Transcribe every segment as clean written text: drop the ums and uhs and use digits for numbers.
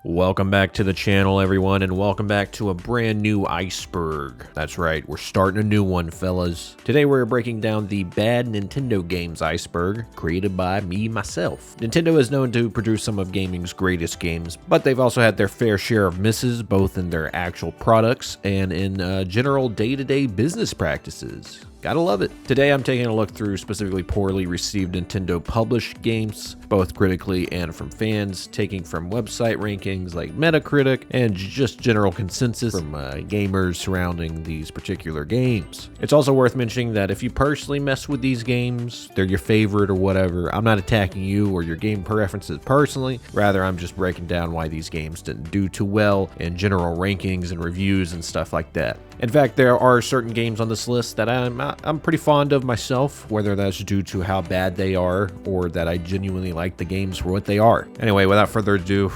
Welcome back to the channel, everyone, and welcome back to a brand new Iceberg. That's right, we're starting a new one, fellas. Today we're breaking down the bad Nintendo games Iceberg, created by myself. Nintendo is known to produce some of gaming's greatest games, but they've also had their fair share of misses, both in their actual products and in general day-to-day business practices. Gotta love it. Today I'm taking a look through specifically poorly received Nintendo published games, both critically and from fans, taking from website rankings like Metacritic and just general consensus from gamers surrounding these particular games. It's also worth mentioning that if you personally mess with these games, they're your favorite or whatever, I'm not attacking you or your game preferences personally, rather I'm just breaking down why these games didn't do too well in general rankings and reviews and stuff like that. In fact, there are certain games on this list that I'm pretty fond of myself, whether that's due to how bad they are or that I genuinely like the games for what they are. Anyway, without further ado,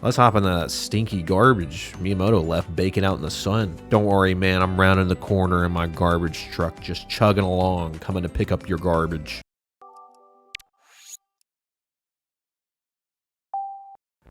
let's hop in that stinky garbage Miyamoto left baking out in the sun. Don't worry, man, I'm rounding the corner in my garbage truck, just chugging along, coming to pick up your garbage.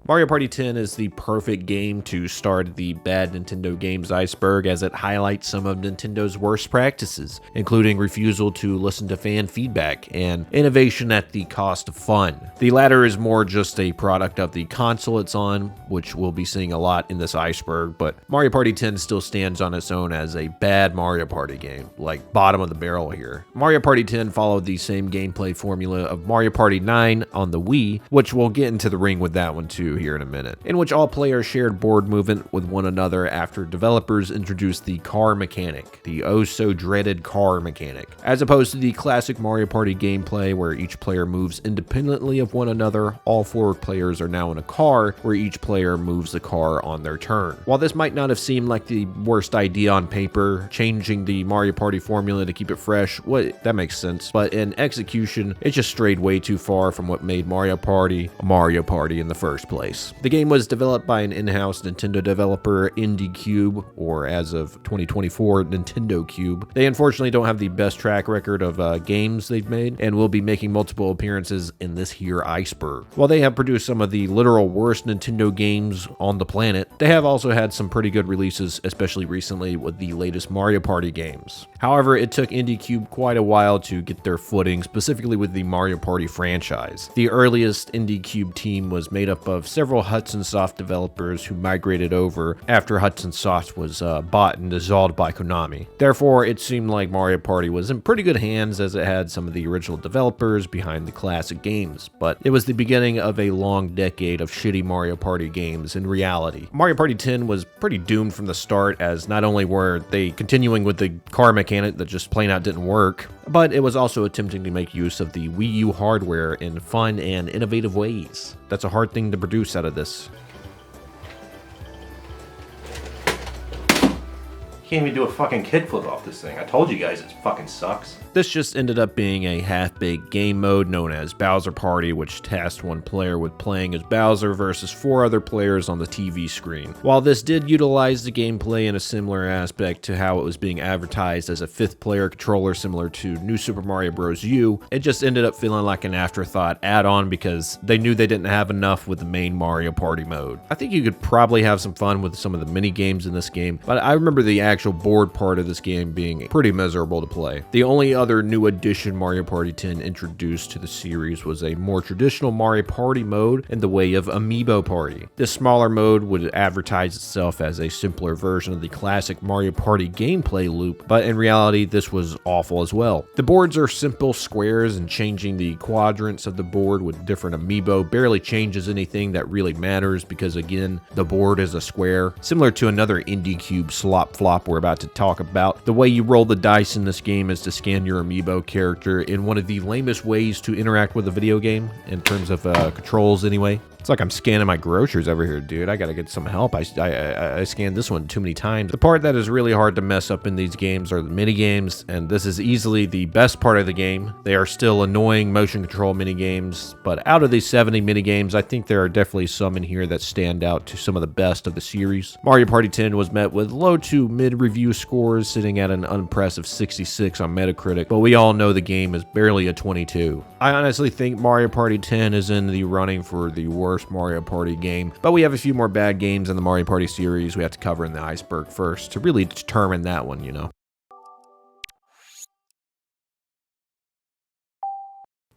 Mario Party 10 is the perfect game to start the bad Nintendo games Iceberg, as it highlights some of Nintendo's worst practices, including refusal to listen to fan feedback and innovation at the cost of fun. The latter is more just a product of the console it's on, which we'll be seeing a lot in this Iceberg, but Mario Party 10 still stands on its own as a bad Mario Party game, like bottom of the barrel here. Mario Party 10 followed the same gameplay formula of Mario Party 9 on the Wii, which we'll get into the ring with that one too here in a minute, in which all players shared board movement with one another after developers introduced the car mechanic, the oh-so-dreaded car mechanic, as opposed to the classic Mario Party gameplay where each player moves independently of one another. All four players are now in a car where each player moves the car on their turn. While this might not have seemed like the worst idea on paper, changing the Mario Party formula to keep it fresh, that makes sense, but in execution, it just strayed way too far from what made Mario Party a Mario Party in the first place. The game was developed by an in-house Nintendo developer, IndieCube, or as of 2024, Nintendo Cube. They unfortunately don't have the best track record of games they've made, and will be making multiple appearances in this here Iceberg. While they have produced some of the literal worst Nintendo games on the planet, they have also had some pretty good releases, especially recently with the latest Mario Party games. However, it took IndieCube quite a while to get their footing, specifically with the Mario Party franchise. The earliest IndieCube team was made up of several Hudson Soft developers who migrated over after Hudson Soft was bought and dissolved by Konami. Therefore, it seemed like Mario Party was in pretty good hands, as it had some of the original developers behind the classic games, but it was the beginning of a long decade of shitty Mario Party games in reality. Mario Party 10 was pretty doomed from the start, as not only were they continuing with the car mechanic that just plain out didn't work, but it was also attempting to make use of the Wii U hardware in fun and innovative ways. That's a hard thing to produce out of this. Can't even do a fucking kickflip off this thing. I told you guys it fucking sucks. This just ended up being a half-baked game mode known as Bowser Party, which tasked one player with playing as Bowser versus 4 other players on the TV screen. While this did utilize the gameplay in a similar aspect to how it was being advertised as a 5th player controller similar to New Super Mario Bros. U, it just ended up feeling like an afterthought add-on because they knew they didn't have enough with the main Mario Party mode. I think you could probably have some fun with some of the mini games in this game, but I remember the actual board part of this game being pretty miserable to play. The only other new addition Mario Party 10 introduced to the series was a more traditional Mario Party mode in the way of Amiibo Party. This smaller mode would advertise itself as a simpler version of the classic Mario Party gameplay loop, but in reality this was awful as well. The boards are simple squares, and changing the quadrants of the board with different Amiibo barely changes anything that really matters, because again, the board is a square. Similar to another IndieCube slop flop we're about to talk about, the way you roll the dice in this game is to scan your Amiibo character in one of the lamest ways to interact with a video game, in terms of controls anyway. It's like I'm scanning my groceries over here, dude. I gotta get some help. I scanned this one too many times. The part that is really hard to mess up in these games are the minigames, and this is easily the best part of the game. They are still annoying motion control minigames, but out of these 70 minigames, I think there are definitely some in here that stand out to some of the best of the series. Mario Party 10 was met with low to mid review scores, sitting at an unimpressive 66 on Metacritic, but we all know the game is barely a 22. I honestly think Mario Party 10 is in the running for the worst Mario Party game, but we have a few more bad games in the Mario Party series we have to cover in the Iceberg first to really determine that one, you know.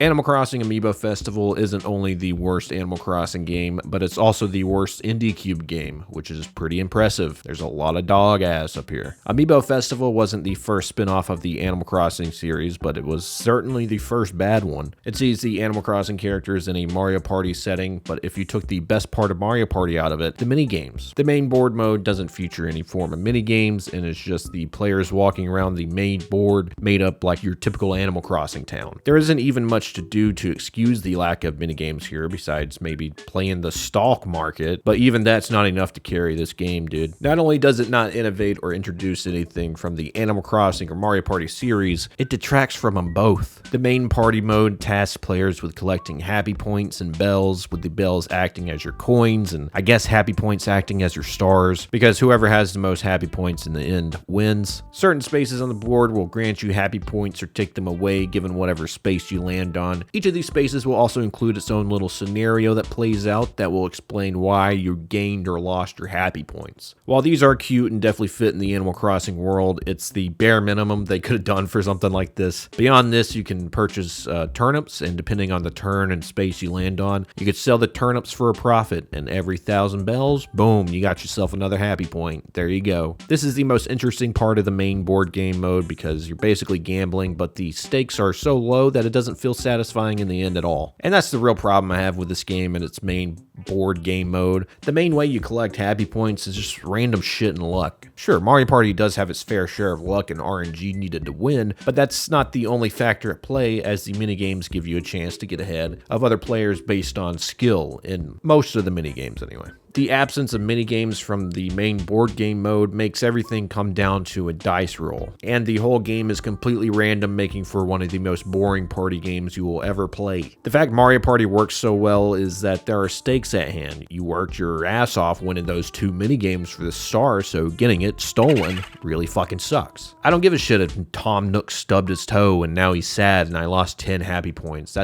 Animal Crossing Amiibo Festival isn't only the worst Animal Crossing game, but it's also the worst Indie Cube game, which is pretty impressive. There's a lot of dog ass up here. Amiibo Festival wasn't the first spin-off of the Animal Crossing series, but it was certainly the first bad one. It sees the Animal Crossing characters in a Mario Party setting, but if you took the best part of Mario Party out of it, the minigames. The main board mode doesn't feature any form of minigames, and it's just the players walking around the main board made up like your typical Animal Crossing town. There isn't even much to do to excuse the lack of minigames here, besides maybe playing the stalk market, but even that's not enough to carry this game, dude. Not only does it not innovate or introduce anything from the Animal Crossing or Mario Party series, it detracts from them both. The main party mode tasks players with collecting happy points and bells, with the bells acting as your coins, and I guess happy points acting as your stars, because whoever has the most happy points in the end wins. Certain spaces on the board will grant you happy points or take them away given whatever space you land on. Each of these spaces will also include its own little scenario that plays out that will explain why you gained or lost your happy points. While these are cute and definitely fit in the Animal Crossing world, it's the bare minimum they could have done for something like this. Beyond this, you can purchase turnips, and depending on the turn and space you land on, you could sell the turnips for a profit, and every 1,000 bells, boom, you got yourself another happy point. There you go. This is the most interesting part of the main board game mode because you're basically gambling, but the stakes are so low that it doesn't feel satisfying in the end at all. And that's the real problem I have with this game and its main board game mode. The main way you collect happy points is just random shit and luck. Sure, Mario Party does have its fair share of luck and RNG needed to win, but that's not the only factor at play, as the minigames give you a chance to get ahead of other players based on skill, in most of the minigames anyway. The absence of minigames from the main board game mode makes everything come down to a dice roll, and the whole game is completely random, making for one of the most boring party games you will ever play. The fact Mario Party works so well is that there are stakes at hand. You worked your ass off winning those 2 minigames for the star, so getting it stolen really fucking sucks. I don't give a shit if Tom Nook stubbed his toe and now he's sad and I lost 10 happy points.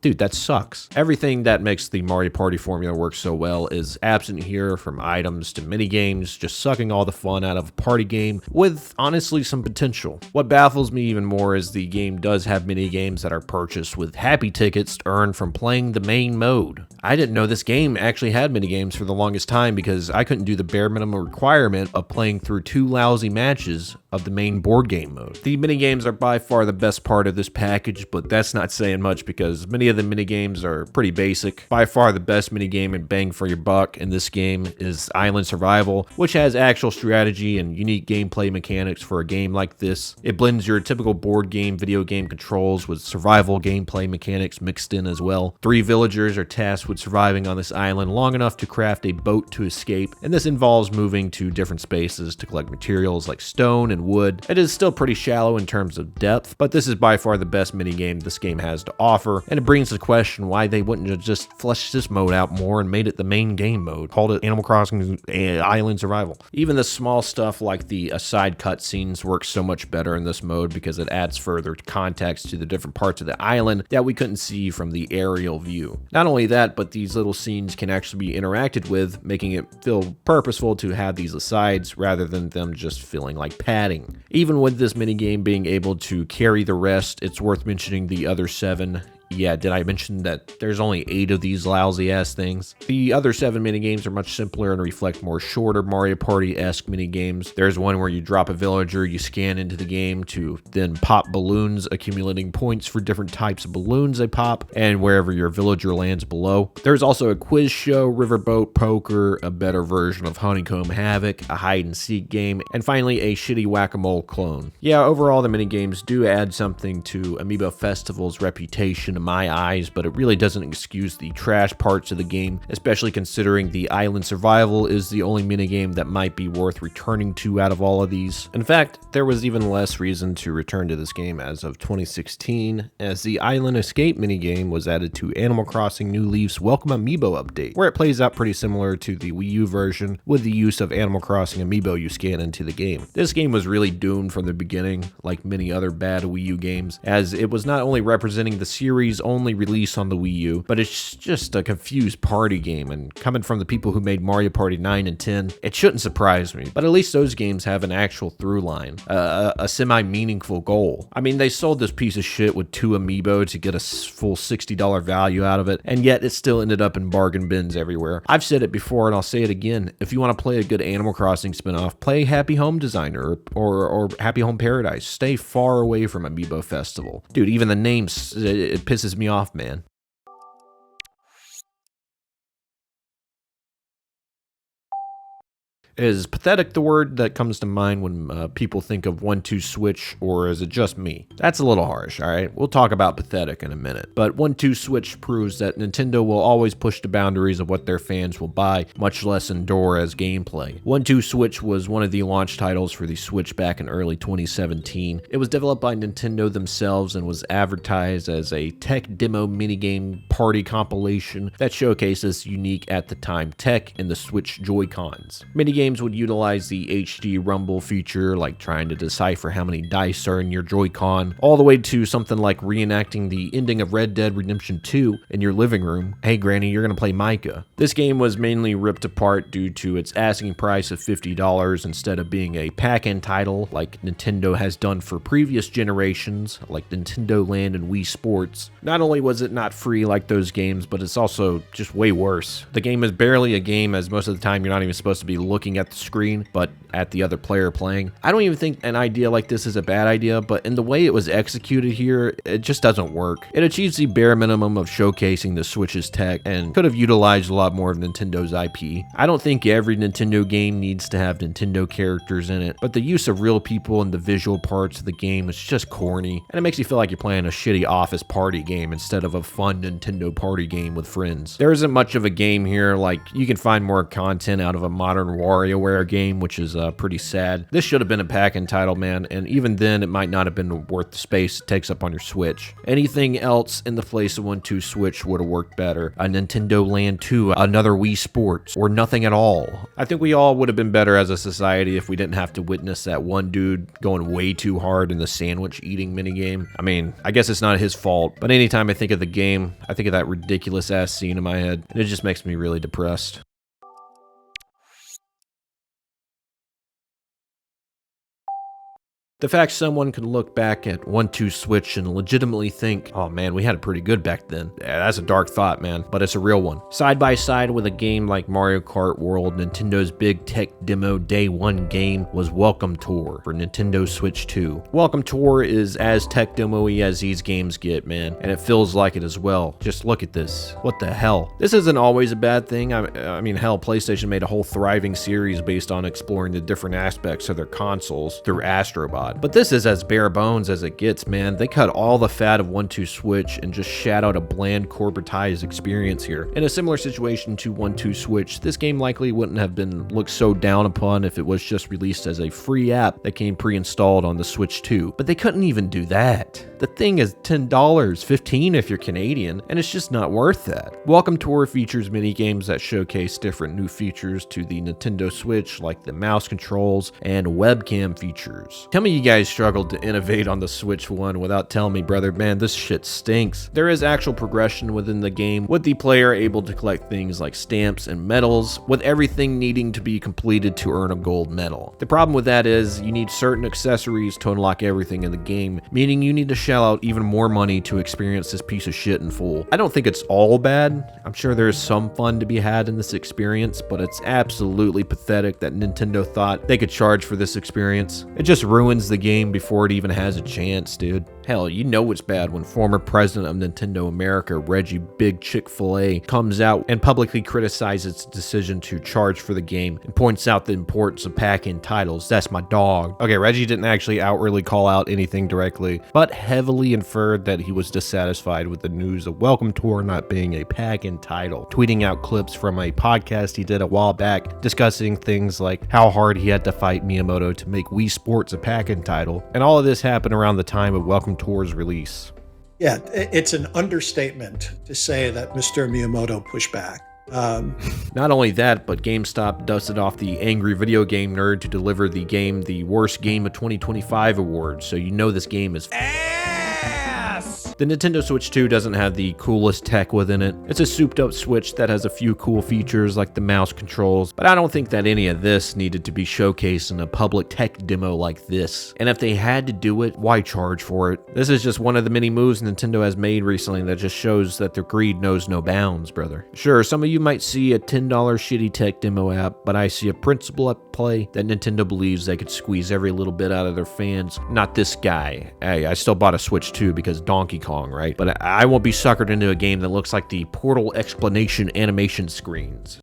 Dude, that sucks. Everything that makes the Mario Party formula work so well is absent here, from items to minigames, just sucking all the fun out of a party game with, honestly, some potential. What baffles me even more is the game does have minigames that are purchased with happy tickets earned from playing the main mode. I didn't know this game actually had minigames for the longest time because I couldn't do the bare minimum requirement of playing through 2 lousy matches of the main board game mode. The minigames are by far the best part of this package, but that's not saying much because many of the minigames are pretty basic. By far the best minigame and bang for your buck in this game is Island Survival, which has actual strategy and unique gameplay mechanics for a game like this. It blends your typical board game, video game controls with survival gameplay mechanics mixed in as well. 3 villagers are tasked with surviving on this island long enough to craft a boat to escape, and this involves moving to different spaces to collect materials like stone and wood. It is still pretty shallow in terms of depth, but this is by far the best minigame this game has to offer, and it brings the question why they wouldn't have just fleshed this mode out more and made it the main game mode, called it Animal Crossing Island Survival. Even the small stuff like the aside cutscenes works so much better in this mode because it adds further context to the different parts of the island that we couldn't see from the aerial view. Not only that, but these little scenes can actually be interacted with, making it feel purposeful to have these asides rather than them just feeling like padding. Even with this minigame being able to carry the rest, it's worth mentioning the other 7. Yeah, did I mention that there's only 8 of these lousy ass things? The other 7 minigames are much simpler and reflect more shorter Mario Party-esque minigames. There's one where you drop a villager, you scan into the game to then pop balloons, accumulating points for different types of balloons they pop, and wherever your villager lands below. There's also a quiz show, riverboat poker, a better version of Honeycomb Havoc, a hide-and-seek game, and finally a shitty whack-a-mole clone. Yeah, overall the minigames do add something to Amiibo Festival's reputation in my eyes, but it really doesn't excuse the trash parts of the game, especially considering the Island Survival is the only minigame that might be worth returning to out of all of these. In fact, there was even less reason to return to this game as of 2016, as the Island Escape minigame was added to Animal Crossing New Leaf's Welcome Amiibo update, where it plays out pretty similar to the Wii U version with the use of Animal Crossing Amiibo you scan into the game. This game was really doomed from the beginning, like many other bad Wii U games, as it was not only representing the series series only release on the Wii U, but it's just a confused party game, and coming from the people who made Mario Party 9 and 10, it shouldn't surprise me, but at least those games have an actual through line, a semi-meaningful goal. I mean, they sold this piece of shit with 2 Amiibo to get a full $60 value out of it, and yet it still ended up in bargain bins everywhere. I've said it before and I'll say it again, if you want to play a good Animal Crossing spinoff, play Happy Home Designer or Happy Home Paradise. Stay far away from Amiibo Festival. Dude, even the name, it pisses me off, man. Is pathetic the word that comes to mind when people think of 1-2 Switch, or is it just me? That's a little harsh, alright? We'll talk about pathetic in a minute. But 1-2 Switch proves that Nintendo will always push the boundaries of what their fans will buy, much less endure as gameplay. 1-2 Switch was one of the launch titles for the Switch back in early 2017. It was developed by Nintendo themselves and was advertised as a tech demo minigame party compilation that showcases unique at the time tech in the Switch Joy-Cons. Minigames would utilize the HD rumble feature, like trying to decipher how many dice are in your Joy-Con, all the way to something like reenacting the ending of Red Dead Redemption 2 in your living room. Hey Granny, you're gonna play Micah. This game was mainly ripped apart due to its asking price of $50 instead of being a pack-in title like Nintendo has done for previous generations, like Nintendo Land and Wii Sports. Not only was it not free like those games, but it's also just way worse. The game is barely a game, as most of the time you're not even supposed to be looking at the screen, but at the other player playing. I don't even think an idea like this is a bad idea, but in the way it was executed here, it just doesn't work. It achieves the bare minimum of showcasing the Switch's tech and could have utilized a lot more of Nintendo's IP. I don't think every Nintendo game needs to have Nintendo characters in it, but the use of real people in the visual parts of the game is just corny, and it makes you feel like you're playing a shitty office party game instead of a fun Nintendo party game with friends. There isn't much of a game here, like you can find more content out of a modern WarioWare game, which is pretty sad. This should have been a pack-in title, man, and even then it might not have been worth the space it takes up on your Switch. Anything else in the place of 1-2 Switch would have worked better. A Nintendo Land 2, another Wii Sports, or nothing at all. I think we all would have been better as a society if we didn't have to witness that one dude going way too hard in the sandwich eating minigame. I mean, I guess it's not his fault, but anytime I think of the game, I think of that ridiculous ass scene in my head, and it just makes me really depressed. The fact someone could look back at 1-2 Switch and legitimately think, oh man, we had it pretty good back then. Yeah, that's a dark thought, man, but it's a real one. Side by side with a game like Mario Kart World, Nintendo's big tech demo day one game was Welcome Tour for Nintendo Switch 2. Welcome Tour is as tech demo-y as these games get, man, and it feels like it as well. Just look at this. What the hell? This isn't always a bad thing. I mean, hell, PlayStation made a whole thriving series based on exploring the different aspects of their consoles through Astro Bot. But this is as bare bones as it gets, man. They cut all the fat of 1-2 Switch and just shat out a bland corporatized experience here. In a similar situation to 1-2 Switch, this game likely wouldn't have been looked so down upon if it was just released as a free app that came pre-installed on the Switch 2. But they couldn't even do that. The thing is $10, $15 if you're Canadian, and it's just not worth that. Welcome Tour features minigames that showcase different new features to the Nintendo Switch, like the mouse controls and webcam features. Tell me you guys struggled to innovate on the Switch one without telling me, brother, man, this shit stinks. There is actual progression within the game, with the player able to collect things like stamps and medals, with everything needing to be completed to earn a gold medal. The problem with that is you need certain accessories to unlock everything in the game, meaning you need to shell out even more money to experience this piece of shit in full. I don't think it's all bad. I'm sure there's some fun to be had in this experience, but it's absolutely pathetic that Nintendo thought they could charge for this experience. It just ruins the game before it even has a chance, dude. Hell, you know it's bad when former president of Nintendo America, Reggie Big Chick-fil-A, comes out and publicly criticizes its decision to charge for the game and points out the importance of pack-in titles. That's my dog. Okay, Reggie didn't actually outwardly call out anything directly, but heavily inferred that he was dissatisfied with the news of Welcome Tour not being a pack-in title, tweeting out clips from a podcast he did a while back discussing things like how hard he had to fight Miyamoto to make Wii Sports a pack-in title, and all of this happened around the time of Welcome Tour's release. Yeah, it's an understatement to say that Mr. Miyamoto pushed back. Not only that, but GameStop dusted off the angry video game nerd to deliver the game the Worst Game of 2025 award, so you know this game is the Nintendo Switch 2 doesn't have the coolest tech within it. It's a souped up Switch that has a few cool features like the mouse controls, but I don't think that any of this needed to be showcased in a public tech demo like this. And if they had to do it, why charge for it? This is just one of the many moves Nintendo has made recently that just shows that their greed knows no bounds, brother. Sure, some of you might see a $10 shitty tech demo app, but I see a principle at play that Nintendo believes they could squeeze every little bit out of their fans. Not this guy. Hey, I still bought a Switch 2 because Donkey Kong, right? But I won't be suckered into a game that looks like the Portal explanation animation screens.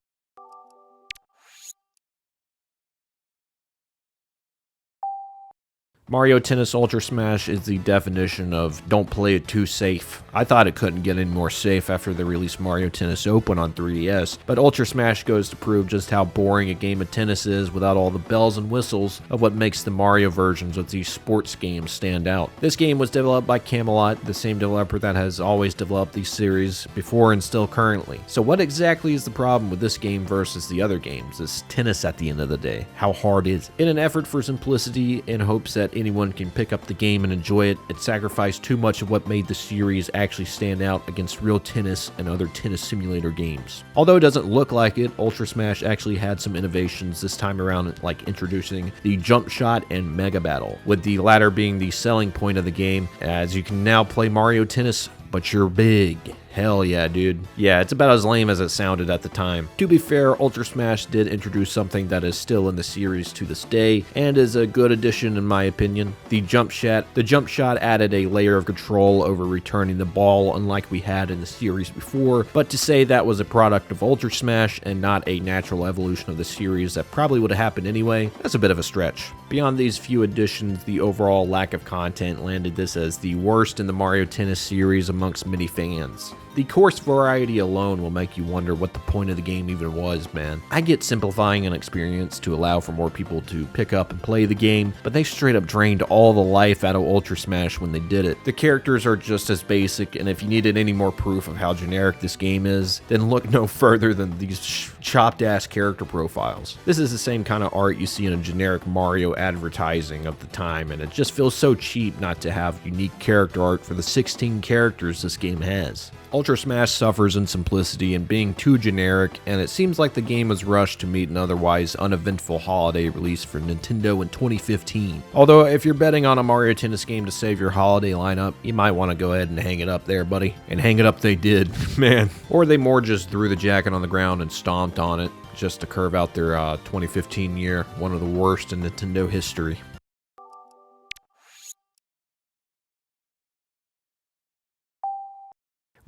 Mario Tennis Ultra Smash is the definition of don't play it too safe. I thought it couldn't get any more safe after they released Mario Tennis Open on 3DS, but Ultra Smash goes to prove just how boring a game of tennis is without all the bells and whistles of what makes the Mario versions of these sports games stand out. This game was developed by Camelot, the same developer that has always developed these series before and still currently. So what exactly is the problem with this game versus the other games? It's tennis at the end of the day. How hard is it? In an effort for simplicity in hopes that anyone can pick up the game and enjoy it, it sacrificed too much of what made the series actually stand out against real tennis and other tennis simulator games. Although it doesn't look like it, Ultra Smash actually had some innovations this time around, like introducing the jump shot and mega battle, with the latter being the selling point of the game, as you can now play Mario Tennis, but you're big. Hell yeah, dude. Yeah, it's about as lame as it sounded at the time. To be fair, Ultra Smash did introduce something that is still in the series to this day, and is a good addition in my opinion. The jump shot added a layer of control over returning the ball, unlike we had in the series before, but to say that was a product of Ultra Smash and not a natural evolution of the series that probably would have happened anyway, that's a bit of a stretch. Beyond these few additions, the overall lack of content landed this as the worst in the Mario Tennis series amongst many fans. The course variety alone will make you wonder what the point of the game even was, man. I get simplifying an experience to allow for more people to pick up and play the game, but they straight up drained all the life out of Ultra Smash when they did it. The characters are just as basic, and if you needed any more proof of how generic this game is, then look no further than these chopped-ass character profiles. This is the same kind of art you see in a generic Mario advertising of the time, and it just feels so cheap not to have unique character art for the 16 characters this game has. Ultra Smash suffers in simplicity and being too generic, and it seems like the game was rushed to meet an otherwise uneventful holiday release for Nintendo in 2015. Although, if you're betting on a Mario Tennis game to save your holiday lineup, you might want to go ahead and hang it up there, buddy. And hang it up they did, man. Or they more just threw the jacket on the ground and stomped on it, just to curve out their 2015 year, one of the worst in Nintendo history.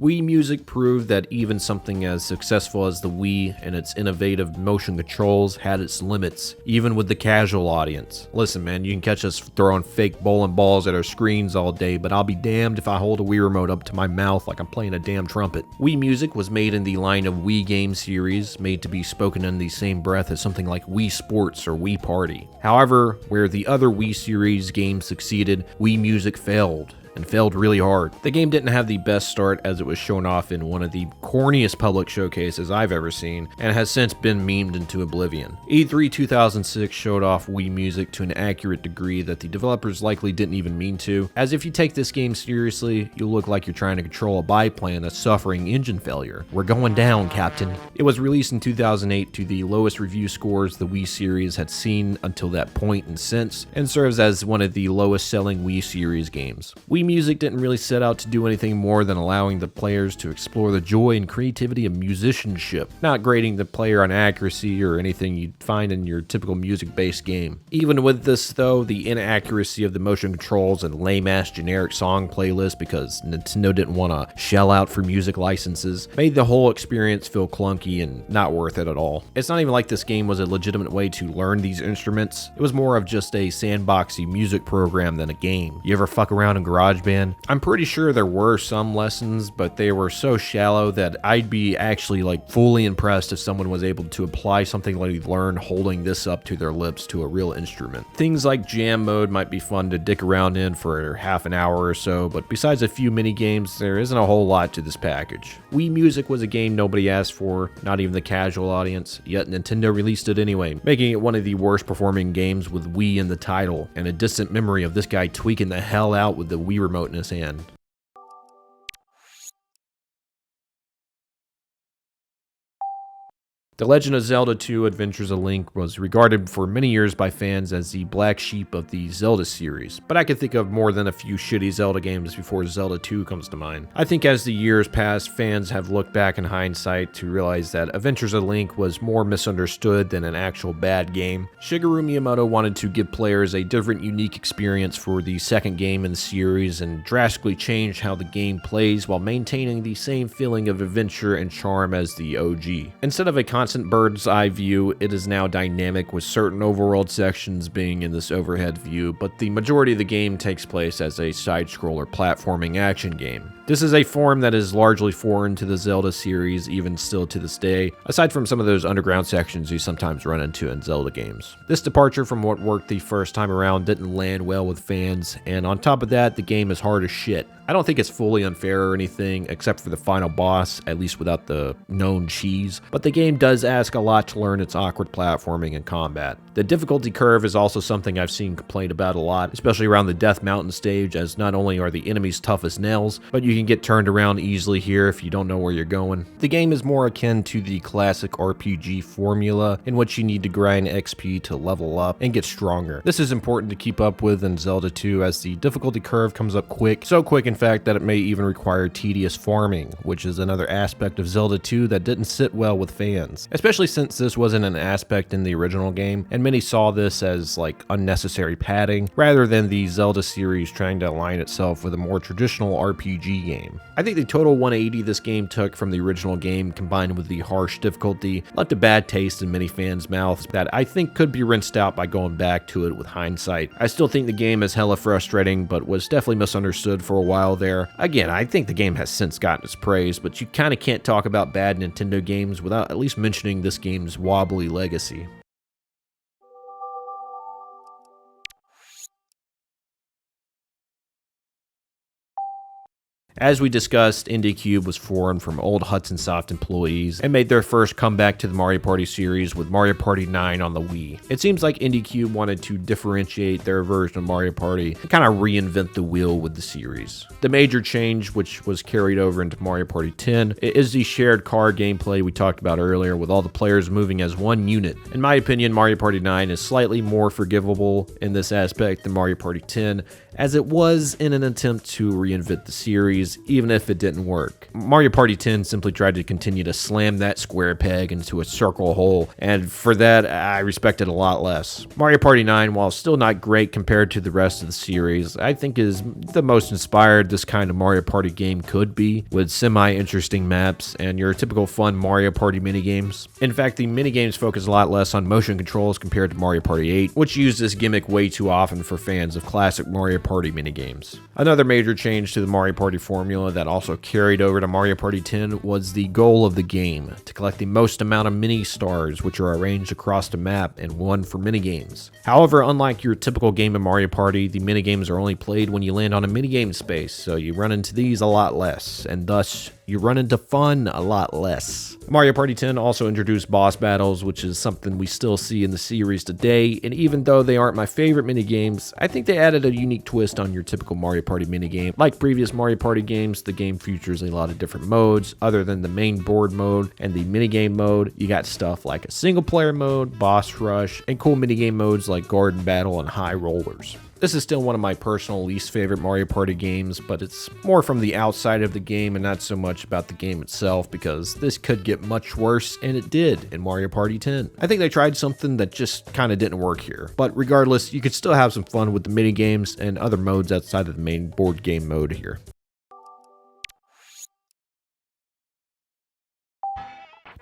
Wii Music proved that even something as successful as the Wii and its innovative motion controls had its limits, even with the casual audience. Listen, man, you can catch us throwing fake bowling balls at our screens all day, but I'll be damned if I hold a Wii remote up to my mouth like I'm playing a damn trumpet. Wii Music was made in the line of Wii game series, made to be spoken in the same breath as something like Wii Sports or Wii Party. However, where the other Wii series games succeeded, Wii Music failed. And failed really hard. The game didn't have the best start, as it was shown off in one of the corniest public showcases I've ever seen, and has since been memed into oblivion. E3 2006 showed off Wii Music to an accurate degree that the developers likely didn't even mean to, as if you take this game seriously, you'll look like you're trying to control a biplane that's suffering engine failure. We're going down, Captain. It was released in 2008 to the lowest review scores the Wii series had seen until that point and since, and serves as one of the lowest selling Wii series games. Wii Music didn't really set out to do anything more than allowing the players to explore the joy and creativity of musicianship, not grading the player on accuracy or anything you'd find in your typical music-based game. Even with this, though, the inaccuracy of the motion controls and lame-ass generic song playlist because Nintendo didn't want to shell out for music licenses made the whole experience feel clunky and not worth it at all. It's not even like this game was a legitimate way to learn these instruments. It was more of just a sandboxy music program than a game. You ever fuck around in Garage GarageBand. I'm pretty sure there were some lessons, but they were so shallow that I'd be actually like fully impressed if someone was able to apply something like they learned holding this up to their lips to a real instrument. Things like jam mode might be fun to dick around in for half an hour or so, but besides a few mini games, there isn't a whole lot to this package. Wii Music was a game nobody asked for, not even the casual audience, yet Nintendo released it anyway, making it one of the worst performing games with Wii in the title, and a distant memory of this guy tweaking the hell out with the Wii remote in his hand. The Legend of Zelda 2: Adventures of Link was regarded for many years by fans as the black sheep of the Zelda series, but I can think of more than a few shitty Zelda games before Zelda 2 comes to mind. I think as the years pass, fans have looked back in hindsight to realize that Adventures of Link was more misunderstood than an actual bad game. Shigeru Miyamoto wanted to give players a different, unique experience for the second game in the series and drastically change how the game plays while maintaining the same feeling of adventure and charm as the OG. Instead of a constant bird's eye view, it is now dynamic with certain overworld sections being in this overhead view, but the majority of the game takes place as a side-scroller platforming action game. This is a form that is largely foreign to the Zelda series, even still to this day, aside from some of those underground sections you sometimes run into in Zelda games. This departure from what worked the first time around didn't land well with fans, and on top of that, the game is hard as shit. I don't think it's fully unfair or anything, except for the final boss, at least without the known cheese, but the game does ask a lot to learn its awkward platforming and combat. The difficulty curve is also something I've seen complained about a lot, especially around the Death Mountain stage, as not only are the enemies tough as nails, but you can get turned around easily here if you don't know where you're going. The game is more akin to the classic RPG formula, in which you need to grind XP to level up and get stronger. This is important to keep up with in Zelda 2, as the difficulty curve comes up quick, so quick in fact that it may even require tedious farming, which is another aspect of Zelda 2 that didn't sit well with fans, especially since this wasn't an aspect in the original game, and many saw this as like unnecessary padding, rather than the Zelda series trying to align itself with a more traditional RPG game. I think the total 180 this game took from the original game, combined with the harsh difficulty, left a bad taste in many fans' mouths that I think could be rinsed out by going back to it with hindsight. I still think the game is hella frustrating, but was definitely misunderstood for a while there. Again, I think the game has since gotten its praise, but you kinda can't talk about bad Nintendo games without at least mentioning this game's wobbly legacy. As we discussed, IndieCube was formed from old Hudson Soft employees and made their first comeback to the Mario Party series with Mario Party 9 on the Wii. It seems like IndieCube wanted to differentiate their version of Mario Party and kind of reinvent the wheel with the series. The major change, which was carried over into Mario Party 10, is the shared car gameplay we talked about earlier, with all the players moving as one unit. In my opinion, Mario Party 9 is slightly more forgivable in this aspect than Mario Party 10, as it was in an attempt to reinvent the series, even if it didn't work. Mario Party 10 simply tried to continue to slam that square peg into a circle hole, and for that, I respect it a lot less. Mario Party 9, while still not great compared to the rest of the series, I think is the most inspired this kind of Mario Party game could be, with semi-interesting maps and your typical fun Mario Party minigames. In fact, the minigames focus a lot less on motion controls compared to Mario Party 8, which used this gimmick way too often for fans of classic Mario Party minigames. Another major change to the Mario Party formula that also carried over to Mario Party 10 was the goal of the game, to collect the most amount of mini stars, which are arranged across the map and won for minigames. However, unlike your typical game in Mario Party, the minigames are only played when you land on a minigame space, so you run into these a lot less, and thus you run into fun a lot less. Mario Party 10 also introduced boss battles, which is something we still see in the series today, and even though they aren't my favorite minigames, I think they added a unique twist on your typical Mario Party minigame. Like previous Mario Party games, the game features a lot of different modes, other than the main board mode and the minigame mode. You got stuff like a single player mode, boss rush, and cool minigame modes like garden battle and high rollers. This is still one of my personal least favorite Mario Party games, but it's more from the outside of the game and not so much about the game itself, because this could get much worse, and it did in Mario Party 10. I think they tried something that just kind of didn't work here, but regardless, you could still have some fun with the mini games and other modes outside of the main board game mode here.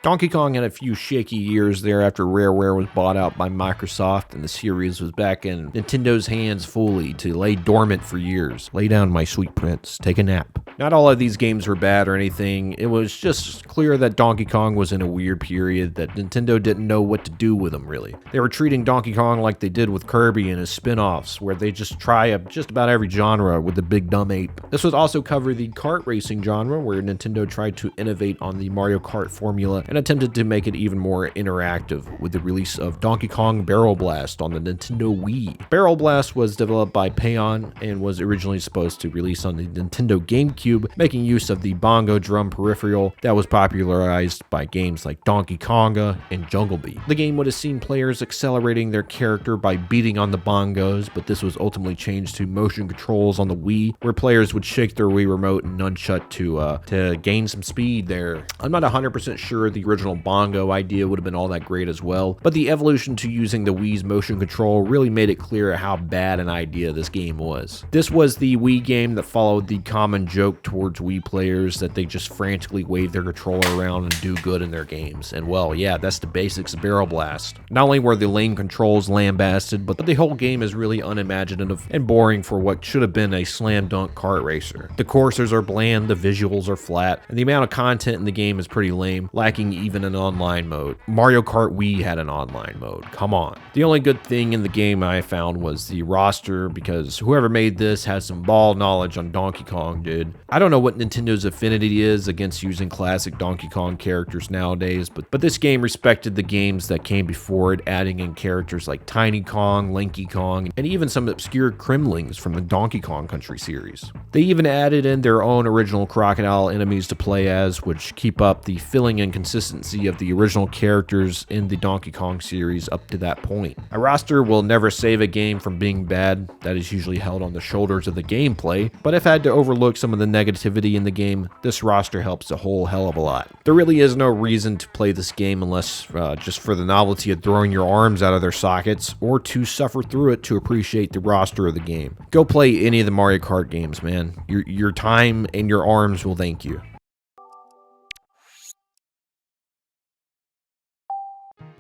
Donkey Kong had a few shaky years there after Rareware was bought out by Microsoft, and the series was back in Nintendo's hands fully to lay dormant for years. Lay down, my sweet prince. Take a nap. Not all of these games were bad or anything. It was just clear that Donkey Kong was in a weird period that Nintendo didn't know what to do with him, really. They were treating Donkey Kong like they did with Kirby and his spin-offs, where they just try just about every genre with the big dumb ape. This would also cover the kart racing genre, where Nintendo tried to innovate on the Mario Kart formula and attempted to make it even more interactive with the release of Donkey Kong Barrel Blast on the Nintendo Wii. Barrel Blast was developed by Payon and was originally supposed to release on the Nintendo GameCube, making use of the bongo drum peripheral that was popularized by games like Donkey Konga and Jungle Beat. The game would have seen players accelerating their character by beating on the bongos, but this was ultimately changed to motion controls on the Wii, where players would shake their Wii remote and nunchuck to gain some speed there. I'm not 100% sure the original bongo idea would have been all that great as well, but the evolution to using the Wii's motion control really made it clear how bad an idea this game was. This was the Wii game that followed the common joke towards Wii players that they just frantically wave their controller around and do good in their games. And well, yeah, that's the basics of Barrel Blast. Not only were the lame controls lambasted, but the whole game is really unimaginative and boring for what should have been a slam dunk kart racer. The courses are bland, the visuals are flat, and the amount of content in the game is pretty lame, lacking even an online mode. Mario Kart Wii had an online mode. Come on. The only good thing in the game I found was the roster, because whoever made this has some ball knowledge on Donkey Kong, dude. I don't know what Nintendo's affinity is against using classic Donkey Kong characters nowadays, but this game respected the games that came before it, adding in characters like Tiny Kong, Lanky Kong, and even some obscure Kremlings from the Donkey Kong Country series. They even added in their own original crocodile enemies to play as, which keep up the filling and consistency of the original characters in the Donkey Kong series up to that point. A roster will never save a game from being bad. That is usually held on the shoulders of the gameplay, but if I had to overlook some of the negativity in the game, this roster helps a whole hell of a lot. There really is no reason to play this game unless just for the novelty of throwing your arms out of their sockets, or to suffer through it to appreciate the roster of the game. Go play any of the Mario Kart games, man. Your time and your arms will thank you.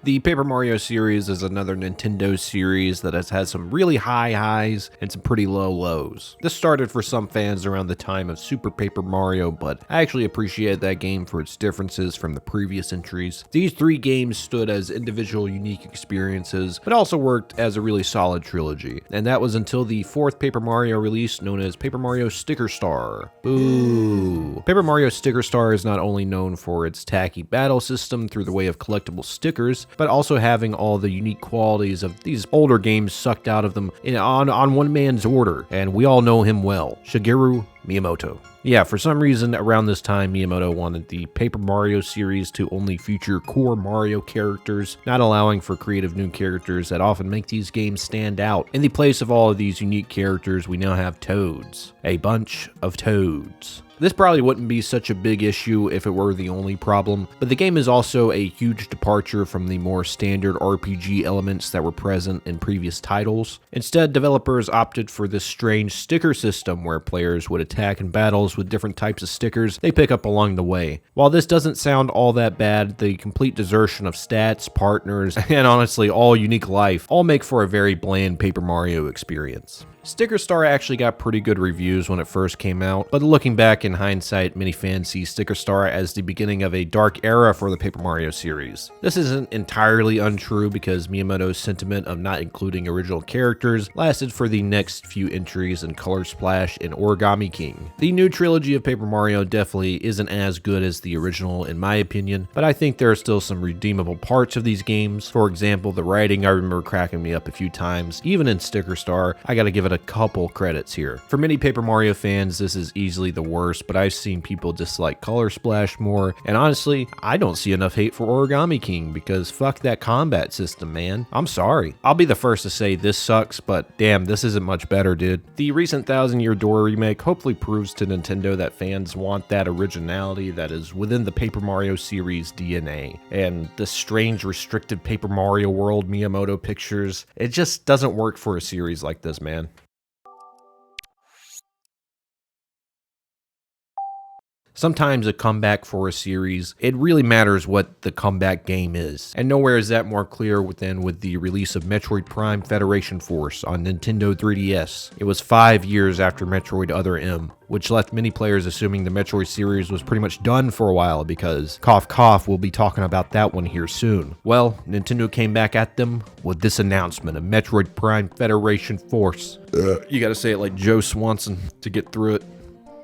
The Paper Mario series is another Nintendo series that has had some really high highs and some pretty low lows. This started for some fans around the time of Super Paper Mario, but I actually appreciate that game for its differences from the previous entries. These three games stood as individual unique experiences, but also worked as a really solid trilogy. And that was until the fourth Paper Mario release, known as Paper Mario Sticker Star. Boo! Paper Mario Sticker Star is not only known for its tacky battle system through the way of collectible stickers, but also having all the unique qualities of these older games sucked out of them on one man's order, and we all know him well, Shigeru Miyamoto. Yeah, for some reason around this time, Miyamoto wanted the Paper Mario series to only feature core Mario characters, not allowing for creative new characters that often make these games stand out. In the place of all of these unique characters, we now have Toads. A bunch of Toads. This probably wouldn't be such a big issue if it were the only problem, but the game is also a huge departure from the more standard RPG elements that were present in previous titles. Instead, developers opted for this strange sticker system where players would attack in battles with different types of stickers they pick up along the way. While this doesn't sound all that bad, the complete desertion of stats, partners, and honestly all unique life all make for a very bland Paper Mario experience. Sticker Star actually got pretty good reviews when it first came out, but looking back in hindsight, many fans see Sticker Star as the beginning of a dark era for the Paper Mario series. This isn't entirely untrue because Miyamoto's sentiment of not including original characters lasted for the next few entries in Color Splash and Origami King. The new trilogy of Paper Mario definitely isn't as good as the original in my opinion, but I think there are still some redeemable parts of these games. For example, the writing I remember cracking me up a few times. Even in Sticker Star, I gotta give it a couple credits here. For many Paper Mario fans, this is easily the worst, but I've seen people dislike Color Splash more, and honestly, I don't see enough hate for Origami King because fuck that combat system, man. I'm sorry. I'll be the first to say this sucks, but damn, this isn't much better, dude. The recent Thousand Year Door remake hopefully proves to Nintendo that fans want that originality that is within the Paper Mario series DNA, and the strange restricted Paper Mario world Miyamoto pictures, it just doesn't work for a series like this, man. Sometimes a comeback for a series, it really matters what the comeback game is. And nowhere is that more clear than with the release of Metroid Prime Federation Force on Nintendo 3DS. It was 5 years after Metroid Other M, which left many players assuming the Metroid series was pretty much done for a while because, cough cough, we'll be talking about that one here soon. Well, Nintendo came back at them with this announcement of Metroid Prime Federation Force. You gotta say it like Joe Swanson to get through it